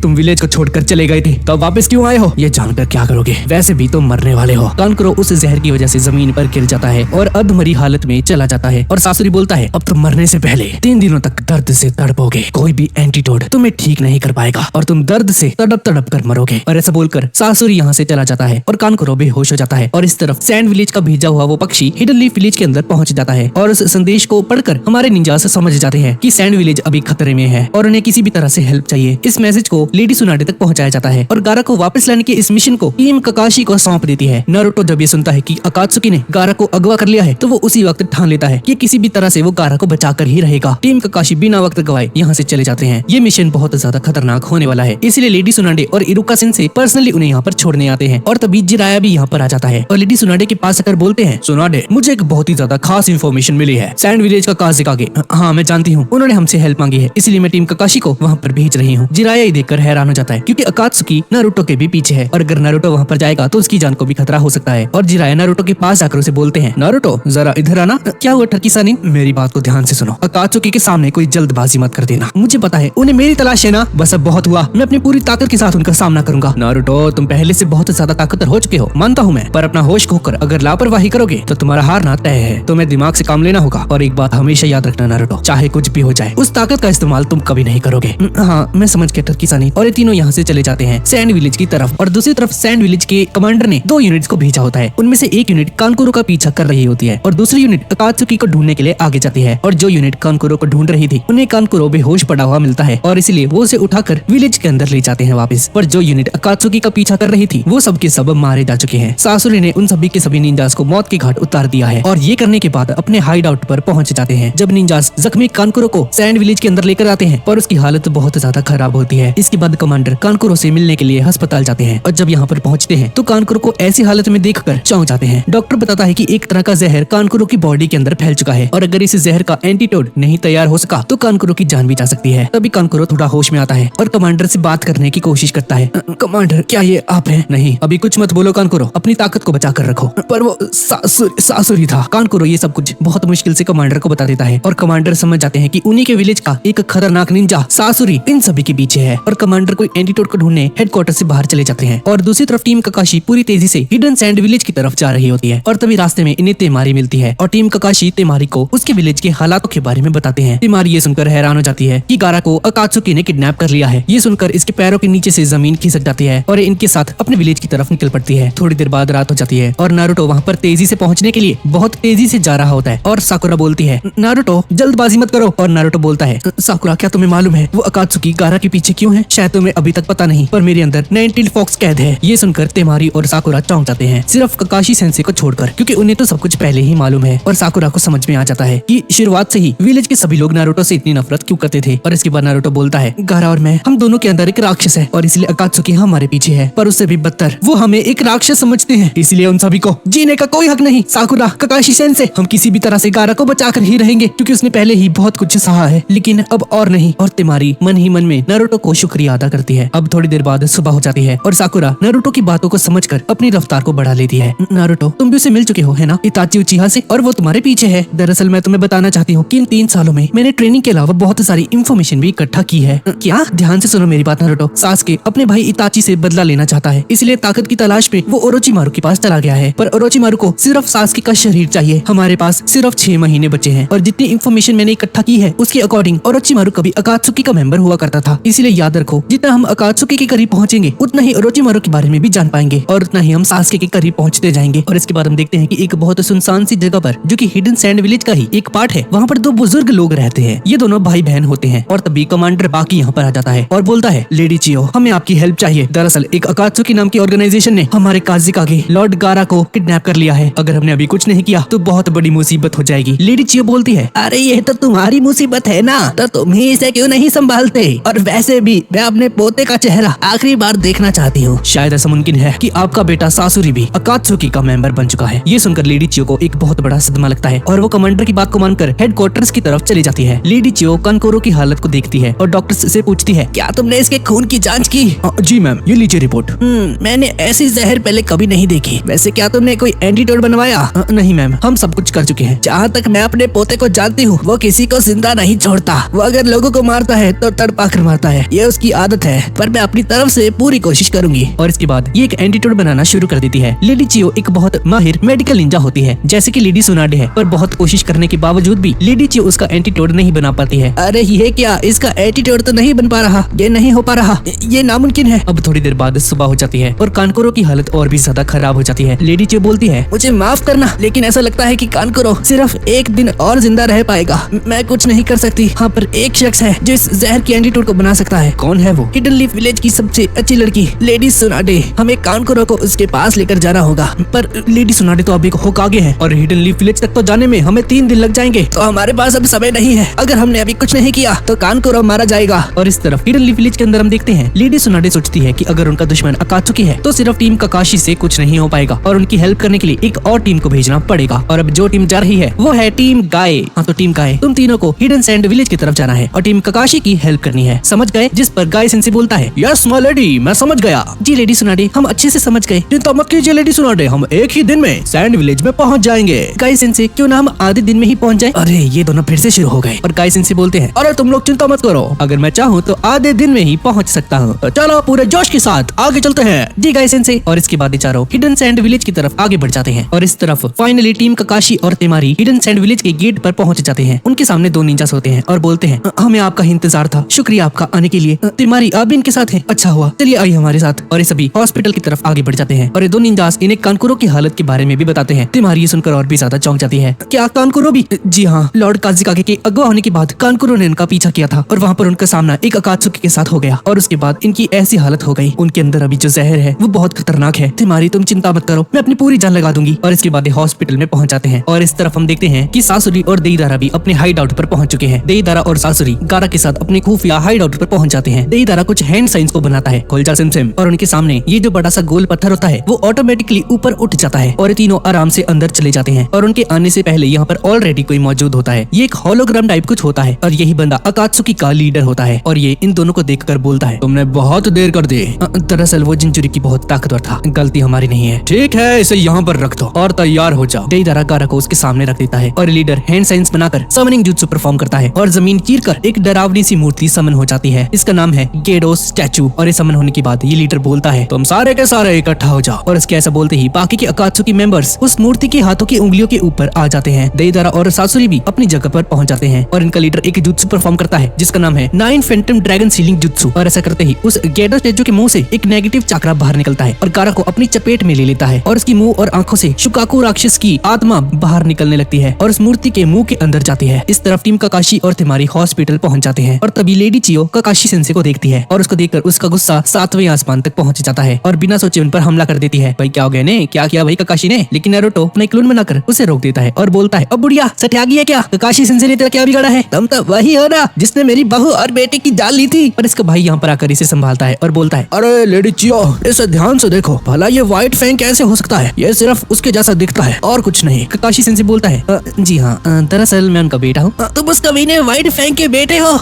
तुम विलेज को छोड़कर चले गए थे तो अब वापस क्यों आए हो? ये जानकर क्या करोगे? वैसे भी तुम मरने वाले हो। कानकुरो उस जहर की वजह से जमीन पर गिर जाता है और अधमरी हालत में चला जाता है और सासुरी बोलता है अब तुम मरने से पहले 3 दिनों तक दर्द से तड़पोगे। कोई भी एंटीडोट तुम्हें ठीक नहीं कर पाएगा और तुम दर्द से तड़प तड़प कर मरोगे। और ऐसा बोलकर सासुरी यहाँ से चला जाता है और कानकुरो बेहोश हो जाता है और इस तरफ सैंड विलेज का भेजा हुआ वो पक्षी हिडन लीफ विलेज के अंदर पहुंच जाता है और उस संदेश को पढ़कर हमारे निंजास समझ जाते हैं कि सैंड विलेज अभी खतरे में है और उन्हें किसी भी तरह से हेल्प चाहिए। इस मैसेज को लेडी सुनाडे तक पहुंचाया जाता है और गारा को वापस लाने के इस मिशन को टीम ककाशी को सौंप देती है। नारुतो जब ये सुनता है कि अकात्सुकी ने गारा को अगवा कर लिया है तो वो उसी वक्त ठान लेता है कि किसी भी तरह से वो गारा को बचाकर ही रहेगा। टीम ककाशी बिना वक्त गवाए यहाँ से चले जाते हैं। ये मिशन बहुत ज्यादा खतरनाक होने वाला है, इसलिए लेडी सुनाडे और इरुका सेंसे पर्सनली उन्हें यहाँ पर छोड़ने आते हैं और तभी जिराया भी यहाँ पर आ जाता है और लेडी सुनाडे के पास आकर बोलते हैं सुनाडे मुझे एक बहुत ही ज्यादा खास इन्फॉर्मेशन मिली है सैंड विलेज का काज़िकागे। हाँ मैं जानती हूँ, उन्होंने हमसे हेल्प मांगी है इसलिए मैं टीम ककाशी को वहाँ पर भेज रही हूँ। जिराया ये देखकर हैरान हो जाता है क्योंकि अकात्सुकी नारुतो के भी पीछे है और अगर नारुतो वहाँ पर जाएगा तो उसकी जान को भी खतरा हो सकता है। और जिराया नारुतो के पास आकर उसे बोलते हैं नारुतो जरा इधर आना। क्या हुआ ठरकी सानी? मेरी बात को ध्यान से सुनो, अकात्सुकी के सामने कोई जल्दबाजी मत कर देना। मुझे पता है उन्हें मेरी तलाश है ना, बस अब बहुत हुआ, मैं अपनी पूरी ताकत के साथ उनका सामना करूंगा। नारुतो तुम पहले से बहुत ज्यादा ताकतवर हो चुके हो मानता हूँ मैं, पर अपना होश खोकर अगर लापरवाही करोगे तो तुम्हारा हारना तय है। तुम्हें दिमाग से काम लेना होगा और एक बात हमेशा याद रखना नारुतो, चाहे कुछ भी हो जाए उस ताकत का इस्तेमाल तुम कभी नहीं करोगे। हाँ मैं समझ गया ठरकी सानी। और ये तीनों यहाँ से चले जाते हैं सैंड विलेज की तरफ और दूसरी तरफ सैंड विलेज के कमांडर ने 2 यूनिट्स को भेजा होता है। उनमें से एक यूनिट कानकुरो का पीछा कर रही होती है और दूसरी यूनिट अकात्सुकी को ढूंढने के लिए आगे जाती है। और जो यूनिट कानकुरो को ढूंढ रही थी उन्हें कानकुरो बेहोश पड़ा हुआ मिलता है और इसलिए वो उसे उठाकर विलेज के अंदर ले जाते हैं वापस। पर जो यूनिट अकात्सुकी का पीछा कर रही थी वो सब के सब मारे जा चुके हैं। सासुरी ने उन सभी के सभी निंजास को मौत के घाट उतार दिया है और ये करने के बाद अपने हाइड आउट पर पहुंच जाते हैं। जब निंजास जख्मी कानकुरो को सैंड विलेज के अंदर लेकर आते हैं पर उसकी हालत बहुत ज्यादा खराब होती है। इसके बाद कमांडर कानकुरो से मिलने के लिए अस्पताल जाते हैं और जब यहाँ पर पहुंचते हैं तो कानकुरो को ऐसी हालत में देखकर चौंक जाते हैं। डॉक्टर बताता है कि एक तरह का जहर कानकुरो की बॉडी के अंदर फैल चुका है और अगर इस जहर का एंटीडोट नहीं तैयार हो सका तो कानकुरो की जान भी जा सकती है। तभी कानकुरो थोड़ा होश में आता है और कमांडर से बात करने की कोशिश करता है। कमांडर क्या ये आप हैं? नहीं अभी कुछ मत बोलो कानकुरो, अपनी ताकत को बचा कर रखो। पर वो सासुरी था। कानकुरो ये सब कुछ बहुत मुश्किल से कमांडर को बता देता है और कमांडर समझ जाते हैं कि उन्हीं के विलेज का एक खतरनाक निंजा सासुरी इन सभी के पीछे है और कमांडर कोई एंटीडोट को ढूंढने हेडक्वार्टर से बाहर चले जाते हैं। और दूसरी तरफ टीम ककाशी पूरी तेजी से हिडन सैंड विलेज की तरफ जा रही होती है और तभी रास्ते में इन्हें तेमारी मिलती है और टीम ककाशी तेमारी को उसके विलेज के हालातों के बारे में बताते हैं। तेमारी ये सुनकर हैरान हो जाती है कि गारा को अकात्सुकी ने किडनैप कर लिया है। ये सुनकर इसके पैरों के नीचे से जमीन खिसक जाती है और इनके साथ अपने विलेज की तरफ निकल पड़ती है। थोड़ी देर बाद रात हो जाती है और नारुतो वहाँ पर तेजी से पहुँचने के लिए बहुत तेजी से जा रहा होता है और साकुरा बोलती है नारुतो जल्दबाजी मत करो। और नारुतो बोलता है साकुरा क्या तुम्हें मालूम है वो अकात्सुकी गारा के पीछे क्यों है? शायद तुम्हें अभी तक पता नहीं पर मेरे अंदर 19 फॉक्स कैद है। ये सुनकर तेमारी और साकुरा चौंक जाते हैं सिर्फ ककाशी सेंसे को छोड़कर क्योंकि उन्हें तो सब कुछ पहले ही मालूम है। और साकुरा को समझ में आ जाता है कि शुरुआत से ही विलेज के सभी लोग नारुतो से इतनी नफरत क्यों करते थे। और इसके बाद नारुतो बोलता है गारा और मैं हम दोनों के अंदर एक राक्षस है और इसलिए अकात्सुकी हमारे पीछे है पर उससे भी बदतर वो हमें एक राक्षस समझते हैं इसलिए उन सभी को जीने का कोई हक नहीं। साकुरा ककाशी सेंसे हम किसी भी तरह से गारा को बचाकर ही रहेंगे क्योंकि उसने पहले ही बहुत कुछ सहा है लेकिन अब और नहीं। और तेमारी मन ही मन में नारुतो को शुक्रिया गाड़ी अदा करती है। अब थोड़ी देर बाद सुबह हो जाती है और साकुरा नारुतो की बातों को समझकर अपनी रफ्तार को बढ़ा लेती है। नारुतो, तुम भी उसे मिल चुके हो है ना, इताची उचिहा से, और वो तुम्हारे पीछे है। दरअसल मैं तुम्हें बताना चाहती हूँ कि इन 3 सालों में मैंने ट्रेनिंग के अलावा बहुत सारी इंफॉर्मेशन भी इकट्ठा की है। क्या? ध्यान से सुनो मेरी बात नारुतो। सासुके अपने भाई इताची से बदला लेना चाहता है, इसलिए ताकत की तलाश में वो ओरोचिमारू के पास चला गया है। पर ओरोचिमारू को सिर्फ सासुके का शरीर चाहिए। हमारे पास सिर्फ 6 महीने बचे हैं और जितनी इंफॉर्मेशन मैंने इकट्ठा की है उसके अकॉर्डिंग ओरोचिमारू कभी अकात्सुकी का मेंबर हुआ करता था। इसलिए याद रखो, जितना हम अकात्सुकी के करीब पहुंचेंगे उतना ही ओरोचिमारू के बारे में भी जान पाएंगे और उतना ही हम सासुके के करीब पहुंचते जाएंगे। और इसके बाद हम देखते हैं कि एक बहुत सुनसान सी जगह पर, जो कि हिडन सैंड विलेज का ही एक पार्ट है, वहाँ पर 2 बुजुर्ग लोग रहते हैं। ये दोनों भाई बहन होते हैं और तभी कमांडर बाकी यहाँ पर आ जाता है और बोलता है, लेडी चियो, हमें आपकी हेल्प चाहिए। दरअसल एक अकात्सुकी नाम की ऑर्गेनाइजेशन ने हमारे काज़िकागे लॉर्ड गारा को किडनैप कर लिया है। अगर हमने अभी कुछ नहीं किया तो बहुत बड़ी मुसीबत हो जाएगी। लेडी चियो बोलती है, अरे ये तो तुम्हारी मुसीबत है ना, तो तुम ही इसे क्यों नहीं संभालते? और वैसे भी मैं अपने पोते का चेहरा आखिरी बार देखना चाहती हूँ। शायद ऐसा मुमकिन है कि आपका बेटा सासुरी भी अकात्सुकी का मेंबर बन चुका है। ये सुनकर लेडी चियो को एक बहुत बड़ा सदमा लगता है और वो कमांडर की बात को मानकर हेडक्वार्टर्स की तरफ चली जाती है। लेडी चियो कानकोरो की हालत को देखती है और डॉक्टर से पूछती है, क्या तुमने इसके खून की जांच की? जी मैम, ये लीजिए रिपोर्ट। मैंने ऐसी जहर पहले कभी नहीं देखी। वैसे क्या तुमने कोई एंटीडोट बनवाया? नहीं मैम, हम सब कुछ कर चुके हैं। जहाँ तक मैं अपने पोते को जानती हूँ, वो किसी को जिंदा नहीं छोड़ता। वो अगर लोगों को मारता है तो तड़पा कर मारता है, ये उसकी आदत है। पर मैं अपनी तरफ से पूरी कोशिश करूंगी। और इसके बाद ये एक एंटीडोट बनाना शुरू कर देती है। लेडी चियो एक बहुत माहिर मेडिकल निंजा होती है, जैसे कि लेडी सुनाडे है, पर बहुत कोशिश करने के बावजूद भी लेडी चियो उसका एंटीडोट नहीं बना पाती है। अरे ये क्या, इसका एंटीडोट तो नहीं बन पा रहा, ये नहीं हो पा रहा, ये नामुमकिन है। अब थोड़ी देर बाद सुबह हो जाती है और कानकोरो की हालत और भी ज्यादा खराब हो जाती है। लेडी चियो बोलती है, मुझे माफ करना, लेकिन ऐसा लगता है कि कानकोरो सिर्फ 1 दिन और जिंदा रह पाएगा। मैं कुछ नहीं कर सकती। हाँ, पर एक शख्स है जो इस जहर की एंटीडोट को बना सकता है। कौन है वो? हिडन लीफ विलेज की सबसे अच्छी लड़की लेडी सुनाडे। हमें कानकोरो को उसके पास लेकर जाना होगा। पर लेडी सुनाडे तो अभी होकागे है और हिडन लीफ विलेज तक तो जाने में हमें 3 दिन लग जाएंगे, तो हमारे पास अब समय नहीं है। अगर हमने अभी कुछ नहीं किया तो कानकोरो मारा जाएगा। और इस तरफ हिडन लीफ विलेज के अंदर हम देखते हैं लेडी सुनाडे सोचती है कि अगर उनका दुश्मन अकात्सुकी है तो सिर्फ टीम काकाशी से कुछ नहीं हो पाएगा और उनकी हेल्प करने के लिए एक और टीम को भेजना पड़ेगा। और अब जो टीम जा रही है वो है टीम गाय। हाँ, तो टीम गाय, तुम तीनों को हिडन सैंड विलेज की तरफ जाना है और टीम काकाशी की हेल्प करनी है, समझ गए? जिस पर गाय सेंसे बोलता है, यस माय लेडी, मैं समझ गया। जी लेडी सुनाडे, हम अच्छे से समझ गए। चिंता मत कीजिए लेडी सुनाडे, हम एक ही दिन में सैंड विलेज में पहुंच जाएंगे। गाय सेंसे, क्यों ना हम आधे दिन में ही पहुंच जाए? अरे ये दोनों फिर से शुरू हो गए। और गाय सेंसे बोलते हैं, अरे तुम लोग चिंता मत करो, अगर मैं चाहूँ तो आधे दिन में ही पहुंच सकता हूँ। तो चलो पूरे जोश के साथ आगे चलते हैं। जी गाय सेंसे। और इसके बाद चारों हिडन सैंड विलेज की तरफ आगे बढ़ जाते हैं और इस तरफ फाइनली टीम काकाशी और तेमारी हिडन सैंड विलेज के गेट पर पहुंच जाते हैं। उनके सामने 2 निंजास होते हैं और बोलते हैं, हमें आपका इंतजार था, शुक्रिया आपका आने के लिए। तेमारी, आप भी इनके साथ हैं? अच्छा हुआ, चलिए आइए हमारे साथ। और ये सभी हॉस्पिटल की तरफ आगे बढ़ जाते हैं और ये 2 निंजास इन्हें कानकोरो की हालत के बारे में भी बताते हैं। तेमारी ये सुनकर और भी ज्यादा चौंक जाती है। क्या कानकोरो भी? जी हाँ, लॉर्ड काज़िकागे के अगवा होने के बाद कानकोरो ने इनका पीछा किया था और वहाँ पर उनका सामना एक अकात्सुकी के साथ हो गया और उसके बाद इनकी ऐसी हालत हो गई। उनके अंदर अभी जो जहर है वो बहुत खतरनाक है। तेमारी, तुम चिंता मत करो, मैं अपनी पूरी जान लगा दूंगी। और इसके बाद हॉस्पिटल में पहुंच जाते हैं और इस तरफ हम देखते हैं कि सासुरी और देईदारा भी अपने हाइड आउट पर पहुंच चुके हैं। देईदारा और सासुरी गारा के साथ अपने खुफिया हाइड आउट पर पहुंच जाते हैं। देईदारा कुछ हैंड साइंस को बनाता है, खोलजा सिमसिम, और उनके सामने ये जो बड़ा सा गोल पत्थर होता है वो ऑटोमेटिकली ऊपर उठ जाता है और ये तीनों आराम से अंदर चले जाते हैं। और उनके आने से पहले यहाँ पर ऑलरेडी कोई मौजूद होता है। ये एक होलोग्राम टाइप कुछ होता है और यही बंदा अकात्सुकी का लीडर होता है और ये इन दोनों को देखकर बोलता है, तुमने बहुत देर कर दी। दरअसल वो जिंजुरी की बहुत ताकतवर था, गलती हमारी नहीं है। ठीक है, इसे यहाँ पर रख दो और तैयार हो जाओ। देईदारा गारा को उसके सामने रख देता है और लीडर हैंड साइंस बनाकर समनिंग जुत्सु परफॉर्म करता है और जमीन चीरकर एक डरावनी सी मूर्ति समन हो जाती है। इसका नाम है गेडो स्टैचू। और ये समन होने के बाद ये लीडर बोलता है, तुम सारे के सारे इकट्ठा हो जाओ। और इसके ऐसा बोलते ही बाकी के अकात्सुकी मेंबर्स उस मूर्ति के हाथों की उंगलियों के ऊपर आ जाते हैं। देईदारा और सासुरी भी अपनी जगह पर पहुंच जाते हैं और इनका लीडर एक जुत्सु परफॉर्म करता है जिसका नाम है 9 फैंटम ड्रैगन सीलिंग जुत्सु। और ऐसा करते ही उस गेडो स्टैचू के मुंह से एक नेगेटिव चक्रा बाहर निकलता है और गारा को अपनी चपेट में ले लेता है और उसकी मुंह और आंखों से शुकाकू राक्षस की आत्मा बाहर निकलने लगती है और उस मूर्ति के मुंह के अंदर जाती है। इस तरफ टीम काकाशी और तेमारी हॉस्पिटल पहुंच जाते हैं और तभी लेडी चियो काकाशी सेंसे को देखती है और उसको देखकर उसका गुस्सा 7वें आसमान तक पहुंच जाता है और बिना सोचे उन पर हमला कर देती है। भाई क्या हो गया ने, क्या किया भाई काकाशी ने? लेकिन नारुतो अपना क्लोन बनाकर उसे रोक देता है और बोलता है, अब बुढ़िया सठियागी है क्या? काकाशी सेंसे ने तेरा क्या बिगाड़ा है? तुम तो वही हो ना जिसने मेरी बहू और बेटे की जान ली थी। पर इसका भाई यहाँ पर आकर इसे संभालता है और बोलता है, अरे लेडी चियो, इसे ध्यान से देखो, भला ये व्हाइट फैंग कैसे हो सकता है? ये सिर्फ उसके जैसा दिखता है और कुछ नहीं। काकाशी सेंसे बोलता है, जी हाँ, दरअसल मैं उनका बेटा हूँ। तुम उस कमीने व्हाइट फैंग के बेटे हो?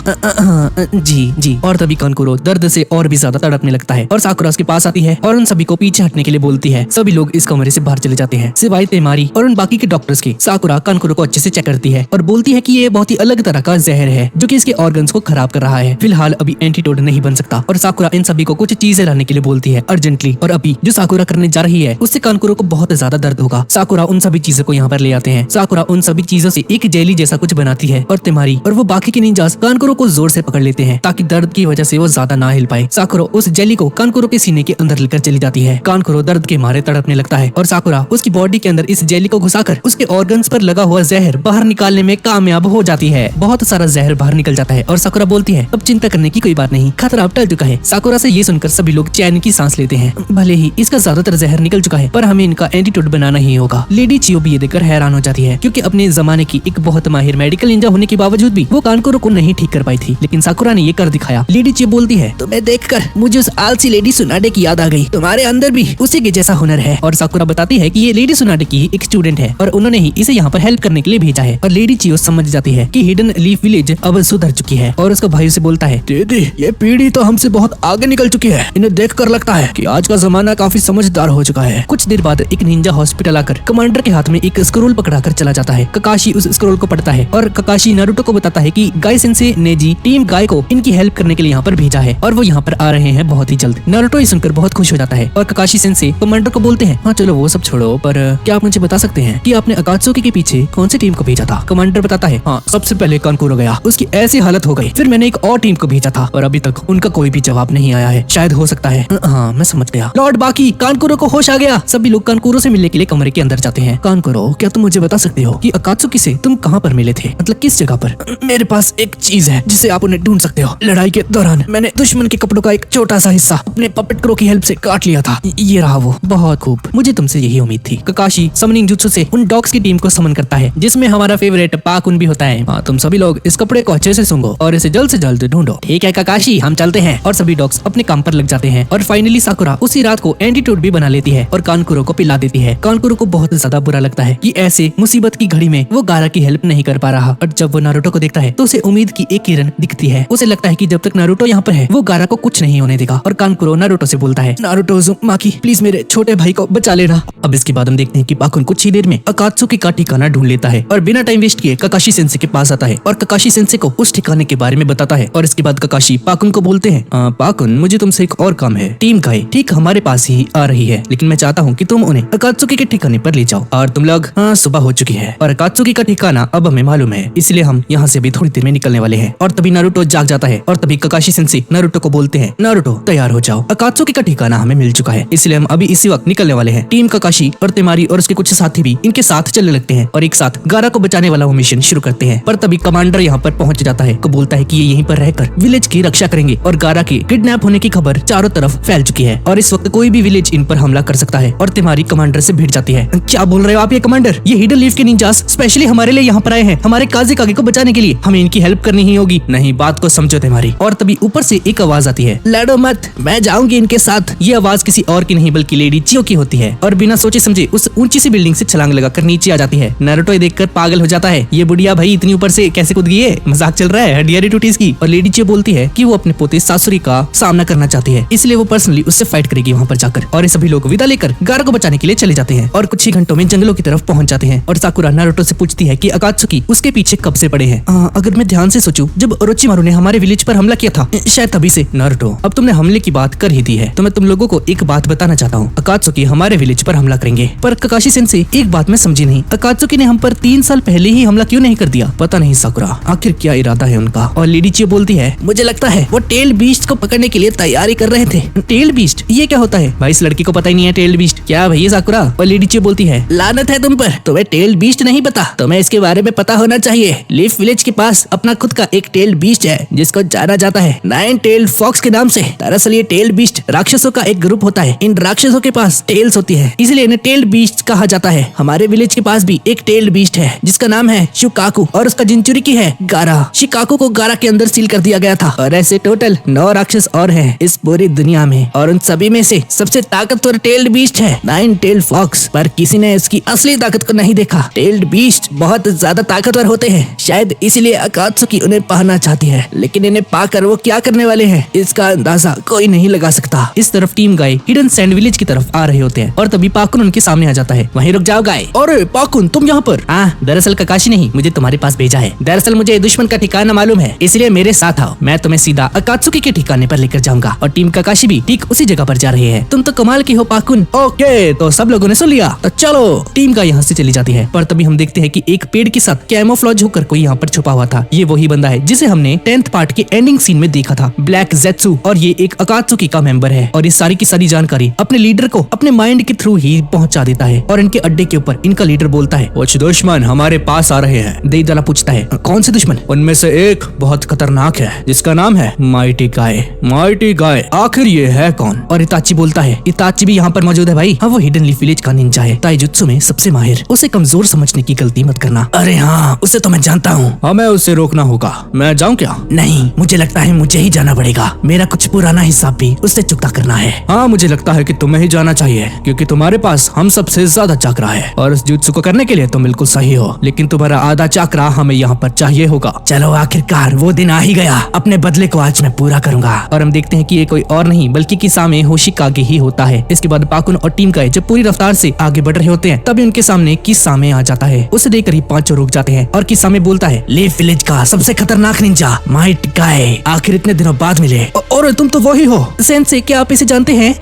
जी जी। और तभी तभी कानकुरो दर्द से और भी ज्यादा तड़पने लगता है और साकुरा उसके पास आती है और उन सभी को पीछे हटने के लिए बोलती है। सभी लोग इस कमरे से बाहर चले जाते हैं सिवाय तेमारी और उन बाकी के डॉक्टर्स के। साकुरा कानकुरो को अच्छे से चेक करती है और बोलती है कि ये बहुत ही अलग तरह का जहर है जो कि इसके ऑर्गन्स को खराब कर रहा है। फिलहाल अभी एंटीडोट नहीं बन सकता और साकुरा इन सभी को कुछ चीजें लाने के लिए बोलती है अर्जेंटली। और अभी जो साकुरा करने जा रही है उससे कानकुरो को बहुत ज्यादा दर्द होगा। साकुरा उन सभी चीजों को यहाँ पर ले आते हैं। साकुरा उन सभी चीजों से एक जेली जैसा कुछ बनाती है और तेमारी और वो बाकी के निंजास कानकुरो को जोर से पकड़ लेते हैं ताकि दर्द की वजह से वो ज्यादा ना हिल पाए। साकुरा उस जेली को कानकुरो के सीने के अंदर लेकर चली जाती है। कानकुरो दर्द के मारे तड़पने लगता है और साकुरा उसकी बॉडी के अंदर इस जेली को घुसाकर उसके ऑर्गन्स पर लगा हुआ जहर बाहर निकालने में कामयाब हो जाती है। बहुत सारा जहर बाहर निकल जाता है और साकुरा बोलती है अब चिंता करने की कोई बात नहीं, खतरा अब टल चुका है। साकुरा से ये सुनकर सभी लोग चैन की सांस लेते हैं। भले ही इसका ज्यादातर जहर निकल चुका है पर हमें इनका एंटीडोट बनाना ही होगा। लेडी चियो भी ये देखकर हैरान हो जाती है क्योंकि अपने जमाने की एक बहुत माहिर मेडिकल निंजा होने के बावजूद भी वो कानकुरो को नहीं ठीक कर पाई थी, लेकिन साकुरा ने ये कर दिखाया। लेडी चियो बोलती है तुम्हें देखकर मुझे उस आलसी लेडी सुनाडे की याद आ गई, तुम्हारे अंदर भी उसी के जैसा हुनर है। और साकुरा बताती है कि ये लेडी सुनाडे की एक स्टूडेंट है और उन्होंने ही इसे यहाँ पर हेल्प करने के लिए भेजा है। और लेडी चियो समझ जाती है कि हिडन लीफ विलेज अब सुधर चुकी है और उसका भाई से बोलता है दीदी ये पीढ़ी तो हमसे बहुत आगे निकल चुकी है, इन्हें देखकर लगता है कि आज का जमाना काफी समझदार हो चुका है। कुछ देर बाद एक निंजा हॉस्पिटल आकर कमांडर के हाथ में एक स्क्रोल पकड़ाकर चला जाता है। ककाशी उस स्क्रोल को पढ़ता है और ककाशी नारुतो को बताता है कि गाय सेंसे ने जी टीम गाय को इनकी हेल्प करने के लिए यहाँ पर भेजा है और वो यहाँ पर आ रहे हैं बहुत ही जल्द। नारुतो ये सुनकर बहुत खुश हो जाता है और ककाशी सेंसे कमांडर को बोलते हैं हाँ चलो वो सब छोड़ो, पर क्या आप मुझे बता सकते हैं कि आपने अकात्सुकी के पीछे कौन सी टीम को भेजा था? कमांडर बताता है हाँ सबसे पहले कानकुरो गया, उसकी ऐसी हालत हो गई, फिर मैंने एक और टीम को भेजा था और अभी तक उनका कोई भी जवाब नहीं आया है। शायद हो सकता है हाँ मैं समझ गया। लॉर्ड बाकी कानकुरो को होश आ गया। सभी लोग कानकुरो से मिलने के लिए कमरे के अंदर जाते हैं। कानकुरो क्या तुम मुझे बता सकते हो कि अकात्सुकी से तुम कहाँ पर मिले थे, मतलब किस जगह पर? मेरे पास एक चीज है जिसे आप उन्हें ढूंढ सकते हो। लड़ाई के दौरान मैंने दुश्मन के कपड़ों का एक छोटा सा हिस्सा अपने पपेट क्रो की हेल्प से काट लिया था। ये रहा वो। बहुत खूब, मुझे तुमसे यही उम्मीद थी। ककाशी समनिंग जुत्सु से उन डॉग्स की टीम को समन करता है जिसमें हमारा फेवरेट पाकुन भी होता है। हाँ तुम सभी लोग इस कपड़े को अच्छे से सूंघो और इसे जल्द से जल्द ढूंढो। ठीक है ककाशी हम चलते हैं। और सभी डॉग्स अपने काम पर लग जाते हैं और फाइनली साकुरा उसी रात को एंटीडोट भी बना लेती है और कानकुरो को पिला देती है। कानकुरो को बहुत ज्यादा बुरा लगता है कि ऐसे मुसीबत की घड़ी में वो गारा की हेल्प नहीं कर पा रहा और जब वो नारुतो को देखता है तो उसे उम्मीद की एक किरण दिखती है। उसे लगता है कि जब तक नारुतो यहाँ पर है वो गारा को कुछ नहीं होने देगा और कानकुरो नारुतो से बोलता है नारुतो उज़ुमाकी प्लीज मेरे छोटे भाई को बचा लेना। अब इसके बाद हम देखते हैं कि पाकुन कुछ ही देर में अकात्सुकी का ठिकाना ढूंढ लेता है और बिना टाइम वेस्ट किए ककाशी सेंसे के पास आता है और ककाशी सेंसे को उस ठिकाने के बारे में बताता है। और इसके बाद ककाशी पाकुन को बोलते हैं पाकुन मुझे तुमसे एक और काम है। टीम गाय ठीक हमारे पास ही आ रही है लेकिन मैं चाहता हूँ कि तुम उन्हें अकात्सुकी के ठिकाने पर ले जाओ। और तुम लोग सुबह हो चुकी है और अकात्सुकी का ठिकाना अब हमें मालूम है, इसलिए हम यहाँ से भी थोड़ी देर में निकलने वाले हैं। और तभी नारुतो जाग जाता है और तभी ककाशी सेंसे नारुतो को बोलते हैं नारुतो तैयार हो जाओ, अकात्सुकी का ठिकाना हमें मिल चुका है, इसलिए हम अभी इसी वक्त निकलने वाले हैं। टीम ककाशी और तेमारी और उसके कुछ साथी भी इनके साथ चलने लगते हैं और एक साथ गारा को बचाने वाला वो मिशन शुरू करते हैं। पर तभी कमांडर यहाँ पर पहुंच जाता है, को बोलता है कि ये यहीं पर रहकर विलेज की रक्षा करेंगे और गारा के किडनैप होने की खबर चारों तरफ फैल चुकी है और इस वक्त कोई भी विलेज इन पर हमला कर सकता है। और तेमारी कमांडर से भिड़ जाती है। क्या बोल रहे हो आप ये कमांडर? ये हिडन लीफ के निंजास स्पेशली हमारे लिए यहाँ पर आए हैं, हमारे काज़ेकागे को बचाने के लिए, हमें इनकी हेल्प करनी ही होगी। नहीं बात को समझो तेमारी। और तभी ऊपर से एक आवाज आती है लड़ो मत, मैं जाऊंगी इनके साथ। ये आवाज किसी और की नहीं बल्कि लेडी चियो की होती है और बिना सोचे समझे उस ऊंची सी बिल्डिंग से छलांग लगाकर नीचे आ जाती है। नारुतो देखकर पागल हो जाता है, ये बुढ़िया भाई इतनी ऊपर से कैसे कूद गई है, मजाक चल रहा है हड्डियारी टूटी इसकी। और लेडी चियो बोलती है कि वो अपने पोते सासुरी का सामना करना चाहती है, इसलिए वो पर्सनली उससे फाइट करेगी वहाँ पर जाकर। और ये सभी लोग विदा लेकर गारा को बचाने के लिए चले जाते हैं और कुछ ही घंटों में जंगलों की तरफ पहुंच जाते हैं। और साकुरा नारुतो से पूछती है कि अकात्सुकी उसके पीछे कब से पड़े हैं। अगर मैं ध्यान से सोचूं, जब ओरोचिमारू ने हमारे विलेज पर हमला किया था शायद तभी से। नारुतो अब तुमने हमले की बात कर ही दी है तो मैं तुम लोगों को एक बात बताना चाहता हूँ, अकात्सुकी हमारे विलेज पर हमला करेंगे। पर ककाशी सेंसे एक बात मैं समझी नहीं, अकात्सुकी ने हम पर 3 साल पहले ही हमला क्यों नहीं कर दिया? पता नहीं साकुरा आखिर क्या इरादा है उनका। और लेडी चियो बोलती है मुझे लगता है वो टेल बीस्ट को पकड़ने के लिए तैयारी कर रहे थे। टेल बीस्ट ये क्या होता है? भाई इस लड़की को पता ही नहीं है टेल बीस्ट क्या भैया साकुरा। और लेडी चियो बोलती है लानत है तुम पर, तुम्हें टेल बीस्ट नहीं पता, तुम्हें इसके बारे में पता होना चाहिए। लीफ विलेज के पास अपना खुद का एक टेल बीस्ट है जिसको जाना जाता है 9 टेल फॉक्स के नाम से। दरअसल ये टेल बीस्ट राक्षसों का एक ग्रुप होता है, इन राक्षसों के पास टेल्स होती है इसलिए इन्हें टेल बीस्ट कहा जाता है। हमारे विलेज के पास भी एक टेल बीस्ट है जिसका नाम है शिकाकू और उसका जिंचुरिकी है गारा। शिकाकू को गारा के अंदर सील कर दिया गया था और ऐसे टोटल 9 राक्षस और हैं इस पूरी दुनिया में और उन सभी में से सबसे ताकतवर टेल्ड बीस्ट है 9 टेल फॉक्स। पर किसी ने इसकी असली ताकत को नहीं देखा। टेल्ड बीस्ट बहुत ज्यादा ताकतवर होते हैं, शायद इसलिए अकात्सुकी उन्हें पाना चाहती है, लेकिन इन्हें पाकर वो क्या करने वाले हैं इसका अंदाजा कोई नहीं लगा सकता। इस तरफ टीम गाय हिडन सैंड विलेज की तरफ आ रहे होते हैं और तभी पाकुन उनके सामने आ जाता है। वहीं रुक जाओ गाय। अरे पाकुन तुम यहाँ पर? दरअसल ककाशी नहीं मुझे तुम्हारे पास भेजा है। दरअसल मुझे दुश्मन का ठिकाना मालूम है, इसलिए मेरे साथ आओ। मैं तुम्हें सीधा अकात्सुकी के ठिकाने पर लेकर जाऊंगा और टीम ककाशी भी ठीक उसी जगह पर जा रहे हैं। तुम तो कमाल की हो पाकुन। ओके तो सब लोगों ने सुन लिया, तो चलो। टीम का यहाँ से चली जाती है पर तभी हम देखते हैं कि एक पेड़ के साथ कैमोफ्लॉज होकर कोई यहाँ पर छुपा हुआ था। ये वही बंदा है जिसे हमने 10th पार्ट के एंडिंग सीन में देखा था, ब्लैक ज़ेत्सु। और ये एक अकात्सुकी का मेंबर है और इस सारी की सारी जानकारी अपने लीडर को अपने माइंड के थ्रू ही पहुंचा देता है। और इनके अड्डे के ऊपर इनका लीडर बोलता है कुछ दुश्मन हमारे पास आ रहे हैं। देईदाला पूछता है कौन से दुश्मन? उनमें से एक बहुत खतरनाक है जिसका नाम है माइटी गाय। माइटी गाय आखिर ये है कौन? और इताची बोलता है इताची भी यहाँ पर मौजूद है भाई। हाँ वो हिडन लीफ विलेज का निंजा है, ताइजुत्सु में सबसे माहिर। उसे कमजोर समझने की गलती मत करना। अरे हाँ उसे तो मैं जानता हूँ। हमें उसे रोकना होगा। मैं जाऊँ क्या? नहीं मुझे लगता है मुझे ही जाना पड़ेगा। मेरा कुछ पुराना हिसाब भी उससे चुकता करना है। हाँ मुझे लगता है कि तुम्हें ही जाना चाहिए क्योंकि तुम्हारे पास हम सबसे ज्यादा चक्रा है और इस जुत्सु को करने के लिए तुम बिल्कुल सही हो, लेकिन तुम्हारा आधा चक्रा हमें यहाँ पर चाहिए होगा। चलो आखिरकार वो दिन आ ही गया, अपने बदले को आज मैं पूरा करूंगा। और हम देखते हैं कि ये कोई और नहीं बल्कि किसामे होशिकागे ही होता है। इसके बाद पाकुन और टीम का जब पूरी रफ्तार से आगे बढ़ रहे होते हैं तभी उनके सामने किसामे आ जाता है। उसे देखकर ही पांचों रुक जाते हैं और किसामे बोलता है लीफ विलेज का सबसे खतरनाक निंजा माइट गाय, आखिर इतने दिनों बाद मिले। और तुम तो वही हो। सेंसे क्या आप इसे जानते हैं?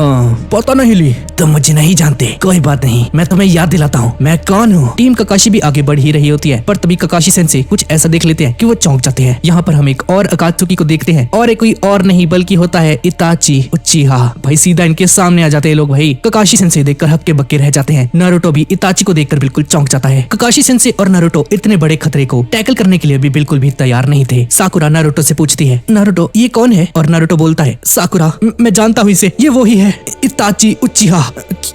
पता नहीं ली। तुम मुझे नहीं जानते, कोई बात नहीं, मैं तुम्हें याद दिलाता हूँ मैं कौन हूँ। टीम ककाशी भी आगे बढ़ ही रही होती है पर तभी ककाशी सेंसे कुछ ऐसा देख लेते हैं कि वो चौंक जाते हैं। यहाँ पर हम एक और अकात्सुकी को देखते हैं और एक कोई और नहीं बल्कि होता है इताची उचिहा। भाई सीधा इनके सामने आ जाते हैं लोग। भाई ककाशी सेंसे देखकर हक्के बक्के रह जाते हैं। नारुतो भी इताची को देखकर बिल्कुल चौंक जाता है। ककाशी सेंसे और नारुतो इतने बड़े खतरे को टैकल करने के लिए भी बिल्कुल भी तैयार नहीं थे। साकुरा नारुतो से पूछती है नारुतो ये कौन है? और नारुतो बोलता है साकुरा मैं जानता हूँ इसे, ये वही है इताची उचिहा।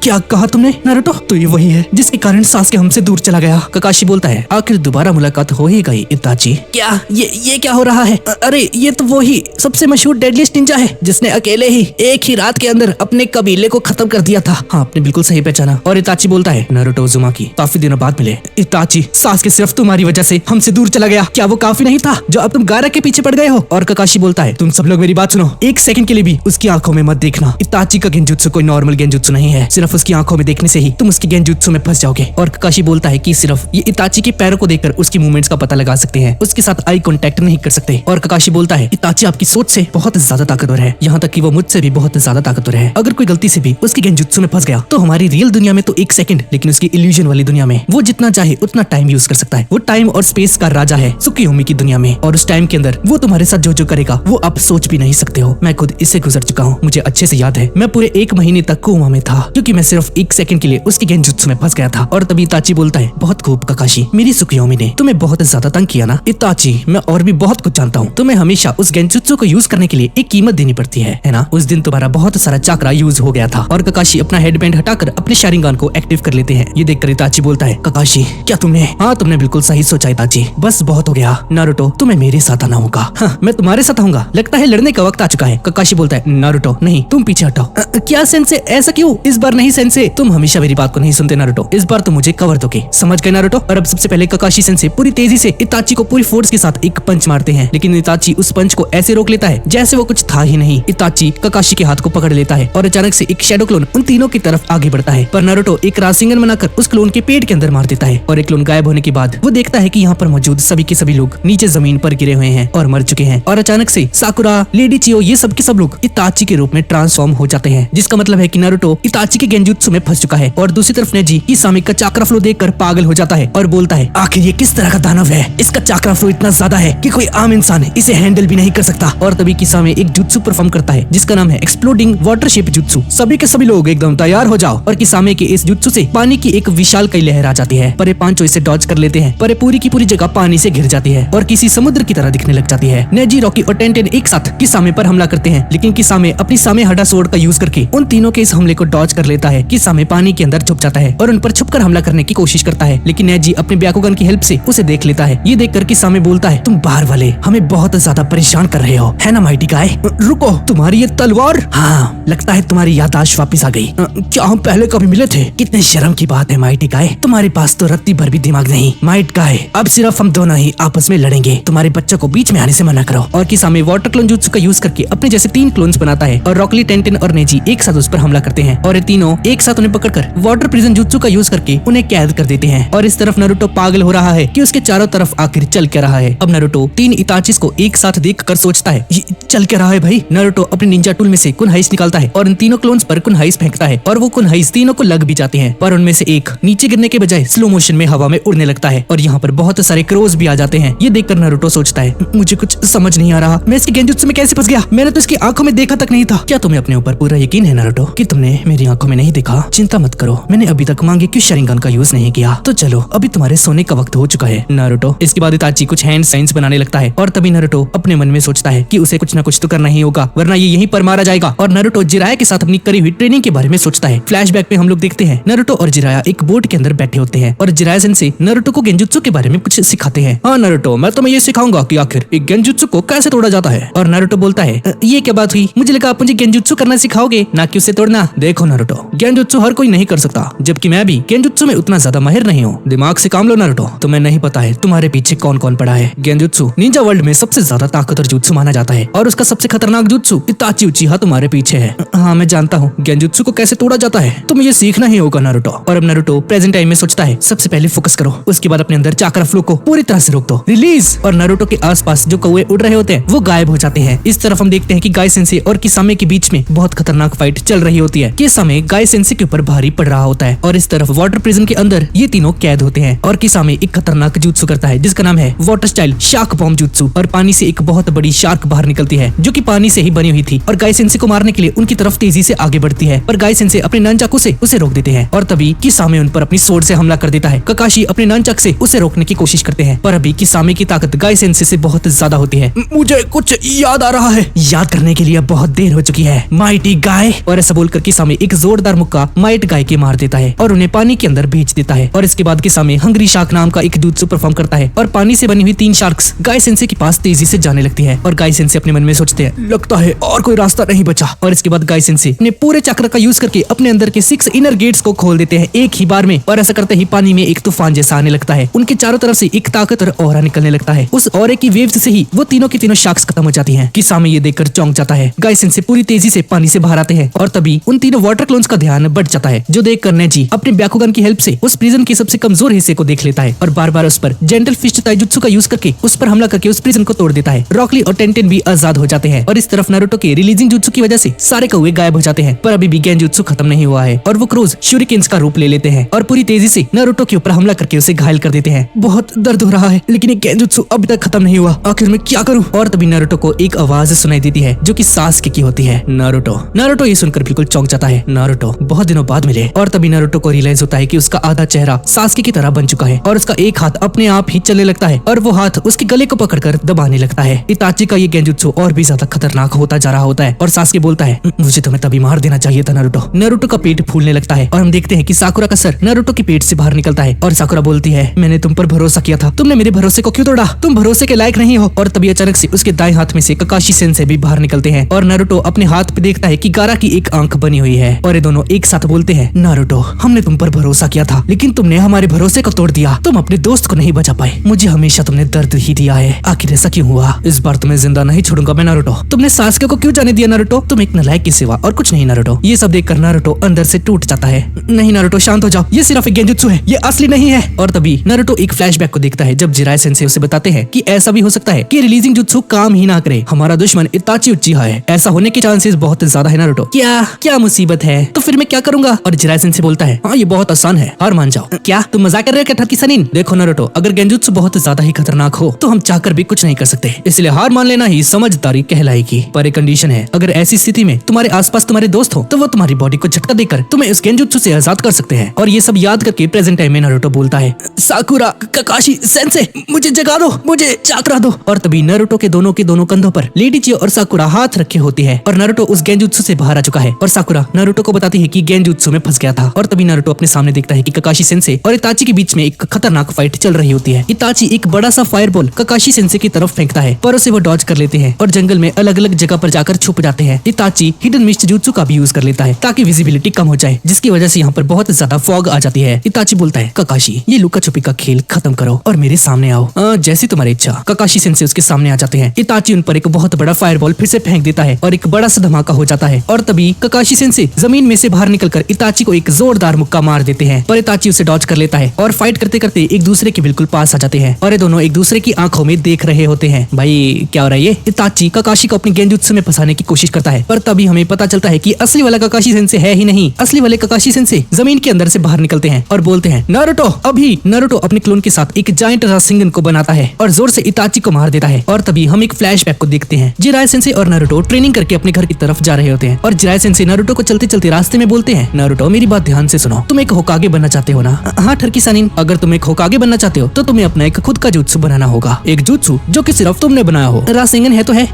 क्या कहा तुमने नारुतो? तो ये वही है जिसके कारण सासुके हमसे दूर चला गया। ककाशी बोलता है आखिर दोबारा मुलाकात हो ही गई इताची। क्या ये क्या हो रहा है? अरे ये तो वही सबसे मशहूर डेडलीस्ट निंजा है जिसने अकेले ही एक ही रात के अंदर अपने कबीले को खत्म कर दिया था। हाँ आपने बिल्कुल सही पहचाना। और इताची बोलता है नारुतो उज़ुमाकी काफी दिनों बाद मिले। इताची सासुके सिर्फ तुम्हारी वजह से हमसे दूर चला गया, क्या वो काफी नहीं था जो अब तुम गारा के पीछे पड़ गए हो? और ककाशी बोलता है तुम सब लोग मेरी बात सुनो, एक सेकंड के लिए भी उसकी आंखों में मत देखना। इताची का गेंजुत्सु कोई नॉर्मल गेंजुत्सु नहीं है, सिर्फ उसकी आंखों में देखने से ही तुम उसके गेंजुत्सु में फंस जाओगे। और ककाशी बोलता है कि सिर्फ ये इताची के पैरों को देखकर उसकी मूवमेंट्स का पता लगा सकते हैं, उसके साथ आई कांटेक्ट नहीं कर सकते। और ककाशी बोलता है इताची आपकी सोच से बहुत ज्यादा ताकतवर है, यहाँ तक कि वो मुझसे भी बहुत ज्यादा ताकतवर है। अगर कोई गलती से भी उसके गेंजुत्सु में फंस गया तो हमारी रियल दुनिया में तो एक सेकंड, लेकिन उसकी इल्यूजन वाली दुनिया में वो जितना चाहे उतना टाइम यूज कर सकता है। वो टाइम और स्पेस का राजा है सुकियोमी की दुनिया में, और उस टाइम के अंदर वो तुम्हारे साथ जो करेगा वो आप सोच भी नहीं सकते हो। मैं खुद इससे गुजर चुका हूँ, मुझे अच्छे से याद है। मैं पूरे 1 महीने तक कोमा में था क्योंकि मैं सिर्फ 1 सेकंड के लिए उसके गेंजुत्सु में फंस गया था। और तभी इताची बोलता है बहुत खूब ककाशी, मेरी सुकियोमी ने तुम्हें बहुत ज्यादा तंग किया ना। इताची मैं और भी बहुत कुछ जानता हूँ, तुम्हें हमेशा उस गेंजुत्सु को यूज करने के लिए एक कीमत देनी पड़ती है ना? उस दिन तुम्हारा बहुत सारा चक्रा यूज हो गया था। और ककाशी अपना हेडबैंड हटाकर अपने शारिंगान को एक्टिव कर लेते हैं। ये देखकर इताची बोलता है ककाशी क्या तुमने? हाँ तुमने बिल्कुल सही सोचा इताची, बस बहुत हो गया। नारुतो तुम्हें मेरे साथ आना होगा। हाँ मैं तुम्हारे साथ आऊंगा, लगता है लड़ने का वक्त आ चुका है। ककाशी बोलता है नारुतो नहीं तुम पीछे हटाओ। क्या सेंसे ऐसा क्यों? इस बार नहीं सेंसे, तुम हमेशा मेरी बात को नहीं सुनते नारुतो, इस बार तुम मुझे कवर दोगे, समझ गए नारुतो? और अब सबसे पहले ककाशी सेंसे पूरी तेजी से इताची को पूरी फोर्स के साथ एक पंच मारते हैं, लेकिन इताची उस पंच को ऐसे रोक लेता है जैसे वो कुछ था ही नहीं। इताची ककाशी के हाथ को पकड़ लेता है और अचानक से एक शैडो क्लोन उन तीनों की तरफ आगे बढ़ता है, पर नारुतो एक रासिंगन बनाकर उस क्लोन के पेट के अंदर मार देता है। और एक क्लोन गायब होने के बाद वो देखता है कि यहाँ पर मौजूद सभी के सभी लोग नीचे जमीन पर गिरे हुए हैं और मर चुके हैं। और अचानक से साकुरा, लेडी चियो ये सब के सब लोग इताची के रूप में ट्रांसफॉर्म हो जाते हैं, जिसका मतलब है कि नारुतो इताची के गेंजुत्सु में फंस चुका है। और दूसरी तरफ नेजी किसामे का चक्रा फ्लो देखकर पागल हो जाता है और बोलता है आखिर ये किस तरह का दानव है, इसका चक्रा फ्लो इतना ज्यादा है कि कोई आम इंसान इसे हैंडल भी नहीं कर सकता। और तभी किसामे एक जुत्सु परफॉर्म करता है जिसका नाम है एक्सप्लोडिंग वाटर शेप जुत्सु। सभी के सभी लोग एकदम तैयार हो जाओ। और किसामे के इस जुत्सु से पानी की एक विशाल कई लहर आ जाती है, पर ये पांचों इसे डॉज कर लेते हैं, पर ये पूरी की पूरी जगह पानी से घिर जाती है और किसी समुद्र की तरह दिखने लग जाती है। नेजी, रॉकी और टेंटेन एक साथ किसामे पर हमला करते हैं, लेकिन किसामे अपनी सामे हडा सोर्ड का यूज करके उन तीनों के इस हमले को डॉज कर लेता है। किसामे पानी के अंदर छुप जाता है और उन पर छुपकर हमला करने की कोशिश करता है, लेकिन नेजी अपने ब्याकुगन की हेल्प से उसे देख लेता है। ये देखकर किसामे बोलता है तुम बाहर वाले हमें बहुत ज्यादा परेशान कर रहे हो, है ना माइटी गाय? रुको, तुम्हारी ये तलवार? हाँ लगता है तुम्हारी याददाश्त वापस आ गई। क्या हम पहले कभी मिले थे? कितने शर्म की बात है माइटी गाय, तुम्हारे पास तो रत्ती भर भी दिमाग नहीं। माइट गाय अब सिर्फ हम दोनों ही आपस में लड़ेंगे, तुम्हारे बच्चों को बीच में आने से मना करो। और किसामे सामे वाटर क्लोन जुत्सु का यूज करके अपने जैसे 3 क्लोन्स बनाता है और रॉकली, टेंटेन और नेजी एक साथ उस पर हमला करते हैं और ये तीनों एक साथ उन्हें पकड़कर वाटर प्रिजन जुत्सु का यूज करके उन्हें कैद कर देते हैं। और इस तरफ नारुतो पागल हो रहा है कि उसके चारों तरफ आखिर चल क्या रहा है। अब नारुतो 3 इताचिस को एक साथ देखकर सोचता है, ये चल क्या रहा है भाई। नारुतो अपने निंजा टूल में से कुनहाइस निकालता है और इन तीनों क्लोन्स पर कुनहाइस फेंकता है और वो कुनहाइस तीनों को लग भी जाते हैं, पर उनमें से एक नीचे गिरने के बजाय स्लो मोशन में हवा में उड़ने लगता है और यहाँ पर बहुत सारे क्रोज भी आ जाते हैं। ये देखकर नारुतो सोचता है, मुझे कुछ समझ नहीं आ रहा, मैं इसके गेंजुत्सु में कैसे फंस गया, मैंने तो इसकी आंखों में देखा तक नहीं था। क्या तुम्हें अपने ऊपर पूरा यकीन है नारुतो कि तुमने मेरी आंखों में नहीं देखा? चिंता मत करो, मैंने अभी तक मांगे क्यों शरिंगन का यूज नहीं किया। तो चलो अभी तुम्हारे सोने का वक्त हो चुका है नारुतो। इसके बाद इताची कुछ हैंड साइंस बनाने लगता है और तभी नारुतो अपने मन में सोचता है कि उसे कुछ न कुछ तो करना ही होगा वरना ये यहीं पर मारा जाएगा। और नारुतो जिराया के साथ अपनी करी हुई ट्रेनिंग के बारे में सोचता है। फ्लैशबैक में हम लोग देखते हैं नारुतो और जिराया एक बोट के अंदर बैठे होते हैं और जिराया सेंसे नारुतो को गेंजुत्सु के बारे में कुछ सिखाते हैं। हाँ नारुतो, मैं तुम्हें ये सिखाऊंगा कि आखिर एक गेंजुत्सु को कैसे तोड़ा जाता है। और नारुतो बोलता है, ये क्या बात हुई, मुझे लगा आप मुझे गेंजुत्सु करना सिखाओगे ना कि उसे तोड़ना। देखो नारुतो, गेंजुत्सु हर कोई नहीं कर सकता, जबकि मैं भी गेंजुत्सु में उतना ज्यादा माहिर नहीं हूँ। दिमाग से काम लो नारुतो, तुम्हें नहीं पता है तुम्हारे पीछे कौन कौन पड़ा है। गेंजुत्सु निंजा वर्ल्ड में सबसे ज्यादा ताकतवर जुत्सु माना जाता है और उसका सबसे खतरनाक जुत्सु इताची उचिहा तुम्हारे पीछे है। हाँ मैं जानता हूँ गेंजुत्सु को कैसे तोड़ा जाता है, तुम्हें ये सीखना ही होगा नारुतो। और अब नारुतो प्रेजेंट टाइम में सोचता है, सबसे पहले फोकस करो, उसके बाद अपने अंदर चाक्रा फ्लो को पूरी तरह से रोक दो, रिलीज। और नारुतो के आसपास जो कौवे उड़ रहे होते हैं वो गायब हो जाते हैं। इस तरफ हम देखते हैं कि गाय सेंसे और किसामे के बीच में बहुत खतरनाक फाइट चल रही होती है। किसामे गाय सेंसे के ऊपर भारी पड़ रहा होता है और इस तरफ वाटर प्रिजन के अंदर ये तीनों कैद होते हैं और किसामे एक खतरनाक जुत्सु करता है जिसका नाम है water style shark bomb jutsu. और पानी से एक बहुत बड़ी शार्क बाहर निकलती है जो कि पानी से ही बनी हुई थी और गाय सेंसे को मारने के लिए उनकी तरफ तेजी से आगे बढ़ती है, पर गाय सेंसे अपने ननचाकू से उसे रोक देते हैं। और तभी किसामे उन पर अपनी सोर्ड से हमला कर देता है। ककाशी अपने ननचक से उसे रोकने की कोशिश करते हैं, पर अभी किसामे की ताकत गाय सेंसे से बहुत ज्यादा होती है। मुझे कुछ याद आ रहा है, याद करने के लिए बहुत देर हो चुकी है माइटी गाय। और ऐसा बोलकर किसामे एक जोरदार मुक्का माइट गाय के मार देता है और उन्हें पानी के अंदर भेज देता है। और इसके बाद किसामे हंग्री शार्क नाम का एक जुत्सु परफॉर्म करता है और पानी से बनी हुई 3 शार्क्स गाय सेंसे के पास तेजी से जाने लगती है। और गाय सेंसे अपने मन में सोचते हैं, लगता है और कोई रास्ता नहीं बचा। और इसके बाद गाय सेंसे अपने पूरे चक्र का यूज करके अपने अंदर के 6 इनर गेट्स को खोल देते हैं एक ही बार में। और ऐसा करते ही पानी में एक तूफान जैसा आने लगता है, उनके चारों तरफ से एक ताकतवर ऑरा निकलने लगता है। उस ऑरे की वेव्स से ही वो तीनों की तीनों शार्क्स खत्म हो जाती हैं। किसामे ये देखकर चौंक जाता है। गाय सेंसे पूरी तेजी से पानी से बाहर आते हैं और तभी उन तीनों वाटर क्लोन्स का ध्यान बढ़ जाता है, जो देखकर नेजी अपने ब्याकुगन की हेल्प से उस प्रिजन के सबसे कमजोर हिस्से को देख लेता है और बार बार उस पर जेंटल फिस्ट ताइजुत्सु का यूज करके उस पर हमला करके उस प्रिजन को तोड़ देता है। रॉकली और टेंटेन भी आजाद हो जाते हैं और इस तरफ नारुतो के रिलीजिंग जुत्सु की वजह से सारे कौवे गायब हो जाते हैं, पर अभी भी गेंजुत्सु खत्म नहीं हुआ है और वो क्रोज शूरिकेन्स का रूप ले लेते हैं और पूरी तेजी से नारुतो के ऊपर हमला करके उसे घायल कर देते हैं। बहुत दर्द हो रहा है लेकिन ये गेंजुत्सु अभी तक खत्म नहीं हुआ, आखिर मैं क्या करूं। और तभी नारुतो को एक आवाज सुनाई देती है जो कि सास्के की होती है। नारुतो ये सुनकर बिल्कुल चौंक जाता है। नारुतो बहुत दिनों बाद मिले। और तभी नारुतो को रियलाइज होता है कि उसका आधा चेहरा सास्के की तरह बन चुका है और उसका एक हाथ अपने आप ही चलने लगता है और वो हाथ उसके गले को पकड़कर दबाने लगता है। इताची का ये गेंजुत्सु और भी ज्यादा खतरनाक होता जा रहा होता है और सास्के बोलता है, मुझे तुम्हें तभी मार देना चाहिए था नारुतो। नारुतो का पेट फूलने लगता है और हम देखते हैं कि साकुरा का सर नारुतो के पेट से बाहर निकलता है और साकुरा बोलती है, मैंने तुम पर भरोसा किया था, तुमने मेरे भरोसे को क्यों तोड़ा, तुम भरोसे के लायक नहीं हो। और तभी अचानक से उसके दाएं हाथ में से ककाशी सेंसे भी बाहर निकलते हैं और नारुतो अपने हाथ पे देखता है कि गारा की एक आंख बनी हुई है और ये दोनों एक साथ बोलते हैं, नारुतो हमने तुम पर भरोसा किया था लेकिन तुमने हमारे भरोसे को तोड़ दिया, तुम अपने दोस्त को नहीं बचा पाए, मुझे हमेशा तुमने दर्द ही दिया है, आखिर ऐसा क्यों हुआ। इस बार तुम्हें जिंदा नहीं छोड़ूंगा मैं नारुतो। तुमने सास्के को क्यों जाने दिया नारुतो, तुम एक नालायक की सिवा और कुछ नहीं नारुतो। ये सब देखकर नारुतो अंदर से टूट जाता है। नहीं नारुतो शांत हो जाओ, ये सिर्फ एक गेंजुत्सु है, ये असली नहीं है। और तभी नारुतो एक फ्लैशबैक को देखता है जब जिराया सेंसे उसे बताते हैं कि ऐसा भी हो सकता है कि रिलीजिंग जुत्सु काम ही ना करे, हमारा दुश्मन इताची उचिहा है, ऐसा होने के चांसेस बहुत ज्यादा है नारुतो। क्या मुसीबत है, तो फिर मैं क्या करूंगा। और जिराया सेंसे बोलता है, हाँ ये बहुत आसान है, हार मान जाओ। क्या तुम मजाक कर रहे हो क्या ठरकी सनीन। देखो नारुतो, अगर गेंजुत्सु बहुत ज्यादा ही खतरनाक हो तो हम चाहकर भी कुछ नहीं कर सकते, इसलिए हार मान लेना ही समझदारी कहलाएगी। पर एक कंडीशन है, अगर ऐसी स्थिति में तुम्हारे आसपास तुम्हारे दोस्त हो तो वो तुम्हारी बॉडी को झटका देकर तुम्हें इस गेंजुत्सु से आजाद कर सकते हैं। और ये सब याद करके प्रेजेंट टाइम में नारुतो बोलता है, साकुरा ककाशी सेंसे मुझे जगा दो, मुझे चाकरा दो। और तभी नारुतो के दोनों कंधों पर लेडी चियो और साकुरा हाथ रखे होती है और नारुतो उस गेंजुत्सु से बाहर आ चुका है और साकुरा नारुतो को बताती है कि गेंजुत्सु में फंस गया था। और तभी नारुतो अपने सामने देखता है कि ककाशी सेंसे और इताची के बीच में एक खतरनाक फाइट चल रही होती है। इताची एक बड़ा सा फायरबॉल ककाशी सेंसे की तरफ फेंकता है पर उसे वो डॉज कर लेते हैं और जंगल में अलग अलग जगह पर जाकर छुप जाते हैं। इताची हिडन मिस्ट जुत्सु का भी यूज कर लेता है ताकि विजिबिलिटी कम हो जाए, जिसकी वजह से यहाँ पर बहुत ज्यादा फॉग आ जाती है। इताची बोलता है, ककाशी ये लुका छुपी का खेल खत्म करो और मेरे सामने आओ। जैसी तुम्हारी इच्छा। ककाशी सेंसे उसके सामने आ जाते हैं इताची उन पर एक बहुत बड़ा फायरबॉल फिर से फेंक देता है और एक बड़ा सा धमाका हो जाता है और तभी ककाशी सेंसे जमीन में से बाहर निकलकर इताची को एक जोरदार मुक्का मार देते हैं, पर इताची उसे डॉज कर लेता है और फाइट करते करते एक दूसरे के बिल्कुल पास आ जाते हैं और ये दोनों एक दूसरे की आंखों में देख रहे होते हैं। भाई क्या हो रहा है ये? इताची ककाशी को अपनी गेंजुत्सु में फंसाने की कोशिश करता है, पर तभी हमें पता चलता है कि असली वाला ककाशी सेंसे है ही नहीं। असली वाले ककाशी सेंसे जमीन के अंदर से बाहर निकलते हैं और बोलते हैं नारुतो अभी। नारुतो अपने क्लोन के साथ एक जायंट रासेंगन को बनाता है और जोर से इताची को मार देता है और तभी हम एक फ्लैशबैक को देखते हैं। जिराय सेंसे और नारुतो ट्रेनिंग करके अपने घर की तरफ जा रहे होते हैं और जिराय सेंसे नारुतो को चलते चलते रास्ते में बोलते हैं नारुतो मेरी बात ध्यान से सुनो, तुम एक होकागे बनना चाहते हो ना? हाँ टर्की सानिन, अगर तुम एक होकागे बनना चाहते हो तो तुम्हें अपना एक खुद का जुत्सु बनाना होगा, एक जुत्सु जो कि सिर्फ तुमने बनाया हो। रासेंगन है तो है,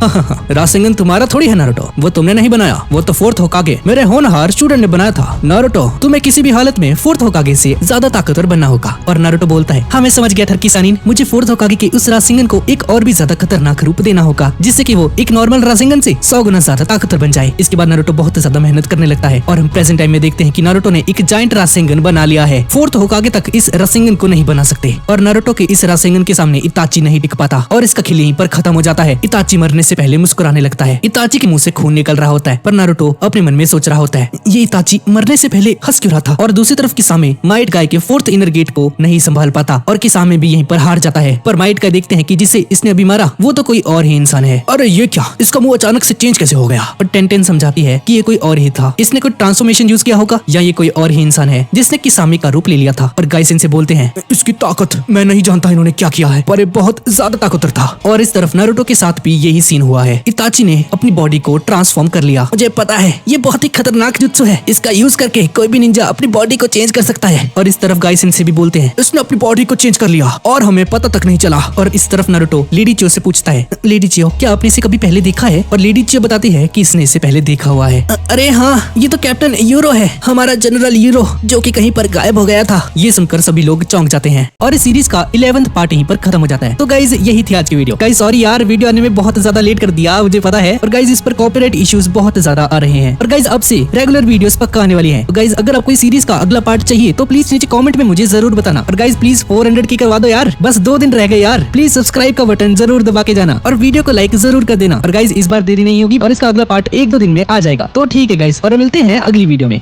रासेंगन तुम्हारा थोड़ी है नारुतो, वो तुमने नहीं बनाया, वो तो फोर्थ होकागे मेरे होनहार स्टूडेंट ने बनाया था। नारुतो तुम्हें किसी भी हालत में फोर्थ होकागे से ज्यादा ताकतवर बनना होगा। और नारुतो बोलता है हाँ मैं समझ गया टर्की सानिन, मुझे फोर्थ होकागे के उस रासेंगन को एक और भी ज्यादा खतरनाक रूप देना होगा जिससे कि वो एक नॉर्मल रासेंगन से 100 गुना ज्यादा ताकतवर बन जाए। इसके बाद नारुतो बहुत ज्यादा मेहनत करने लगता है और हम प्रेजेंट टाइम में देखते हैं कि नारुतो ने एक जायंट रासेंगन बना लिया है। फोर्थ होकागे तक इस रासेंगन को नहीं बना सकते और नारुतो के इस रासेंगन के सामने इताची नहीं टिक पाता और इसका खेल यहीं पर खत्म हो जाता है। इताची मरने से पहले मुस्कुराने लगता है। इताची के मुंह से खून निकल रहा होता है, पर नारुतो अपने मन में सोच रहा होता है ये इताची मरने से पहले हंस क्यों रहा था। और दूसरी तरफ किसामे माइट गाय के फोर्थ इनर गेट को नहीं संभाल पाता और किसामे भी यहीं पर हार जाता है। पर माइट गाय देखते हैं कि जिसे इसने अभी मारा वो तो कोई और ही इंसान है। अरे ये क्या, इसका मुंह अचानक से चेंज कैसे हो गया? पर टेंटेन समझाती है कि ये कोई और ही था, इसने कोई ट्रांसफॉर्मेशन यूज किया होगा या ये कोई और ही इंसान है जिसने किसामे का रूप ले लिया था। और गाइसेन से बोलते हैं इसकी ताकत मैं नहीं जानता इन्होंने क्या किया है, पर ये बहुत ज्यादा ताकतवर था। और इस तरफ नारुतो के साथ भी यही सीन हुआ है। इताची ने अपनी बॉडी को ट्रांसफॉर्म कर लिया। मुझे पता है ये बहुत ही खतरनाक जुत्सु है, इसका यूज करके कोई भी निंजा अपनी बॉडी को चेंज कर सकता है। और इस तरफ गाइसेन से भी बोलते हैं इसने अपनी बॉडी को चेंज कर लिया और हमें पता तक नहीं चला। और इस तरफ नारुतो लेडी चियो से पूछता है लेडी चियो क्या आपने इसे कभी पहले देखा है? और लेडी चियो बताती है कि इसने इसे पहले देखा हुआ है। अरे हाँ ये तो कैप्टन यूरो है, हमारा जनरल यूरो जो कि कहीं पर गायब हो गया था। ये सुनकर सभी लोग चौंक जाते हैं और इस सीरीज का 11th पार्ट यहीं पर खत्म हो जाता है। तो गाइज यही थी आज की वीडियो। गाइज सॉरी यार वीडियो आने में बहुत ज्यादा लेट कर दिया, मुझे पता है। और गाइज इस पर कॉपीराइट इश्यूज बहुत ज्यादा आ रहे हैं और गाइज अब से रेगुलर वीडियोस पक्का आने वाली हैं। तो गाइज अगर आपको इस सीरीज का अगला पार्ट चाहिए तो प्लीज नीचे कमेंट में मुझे जरूर बताना। और गाइज प्लीज 400 की करवा दो यार, बस 2 दिन रह गए यार। प्लीज सब्सक्राइब का बटन जरूर दबा के जाना और वीडियो को लाइक जरूर कर देना। और गाइज इस बार देरी नहीं होगी और इसका अगला पार्ट 1-2 दिन में आ जाएगा। तो ठीक है गाइज और मिलते हैं अगली वीडियो में।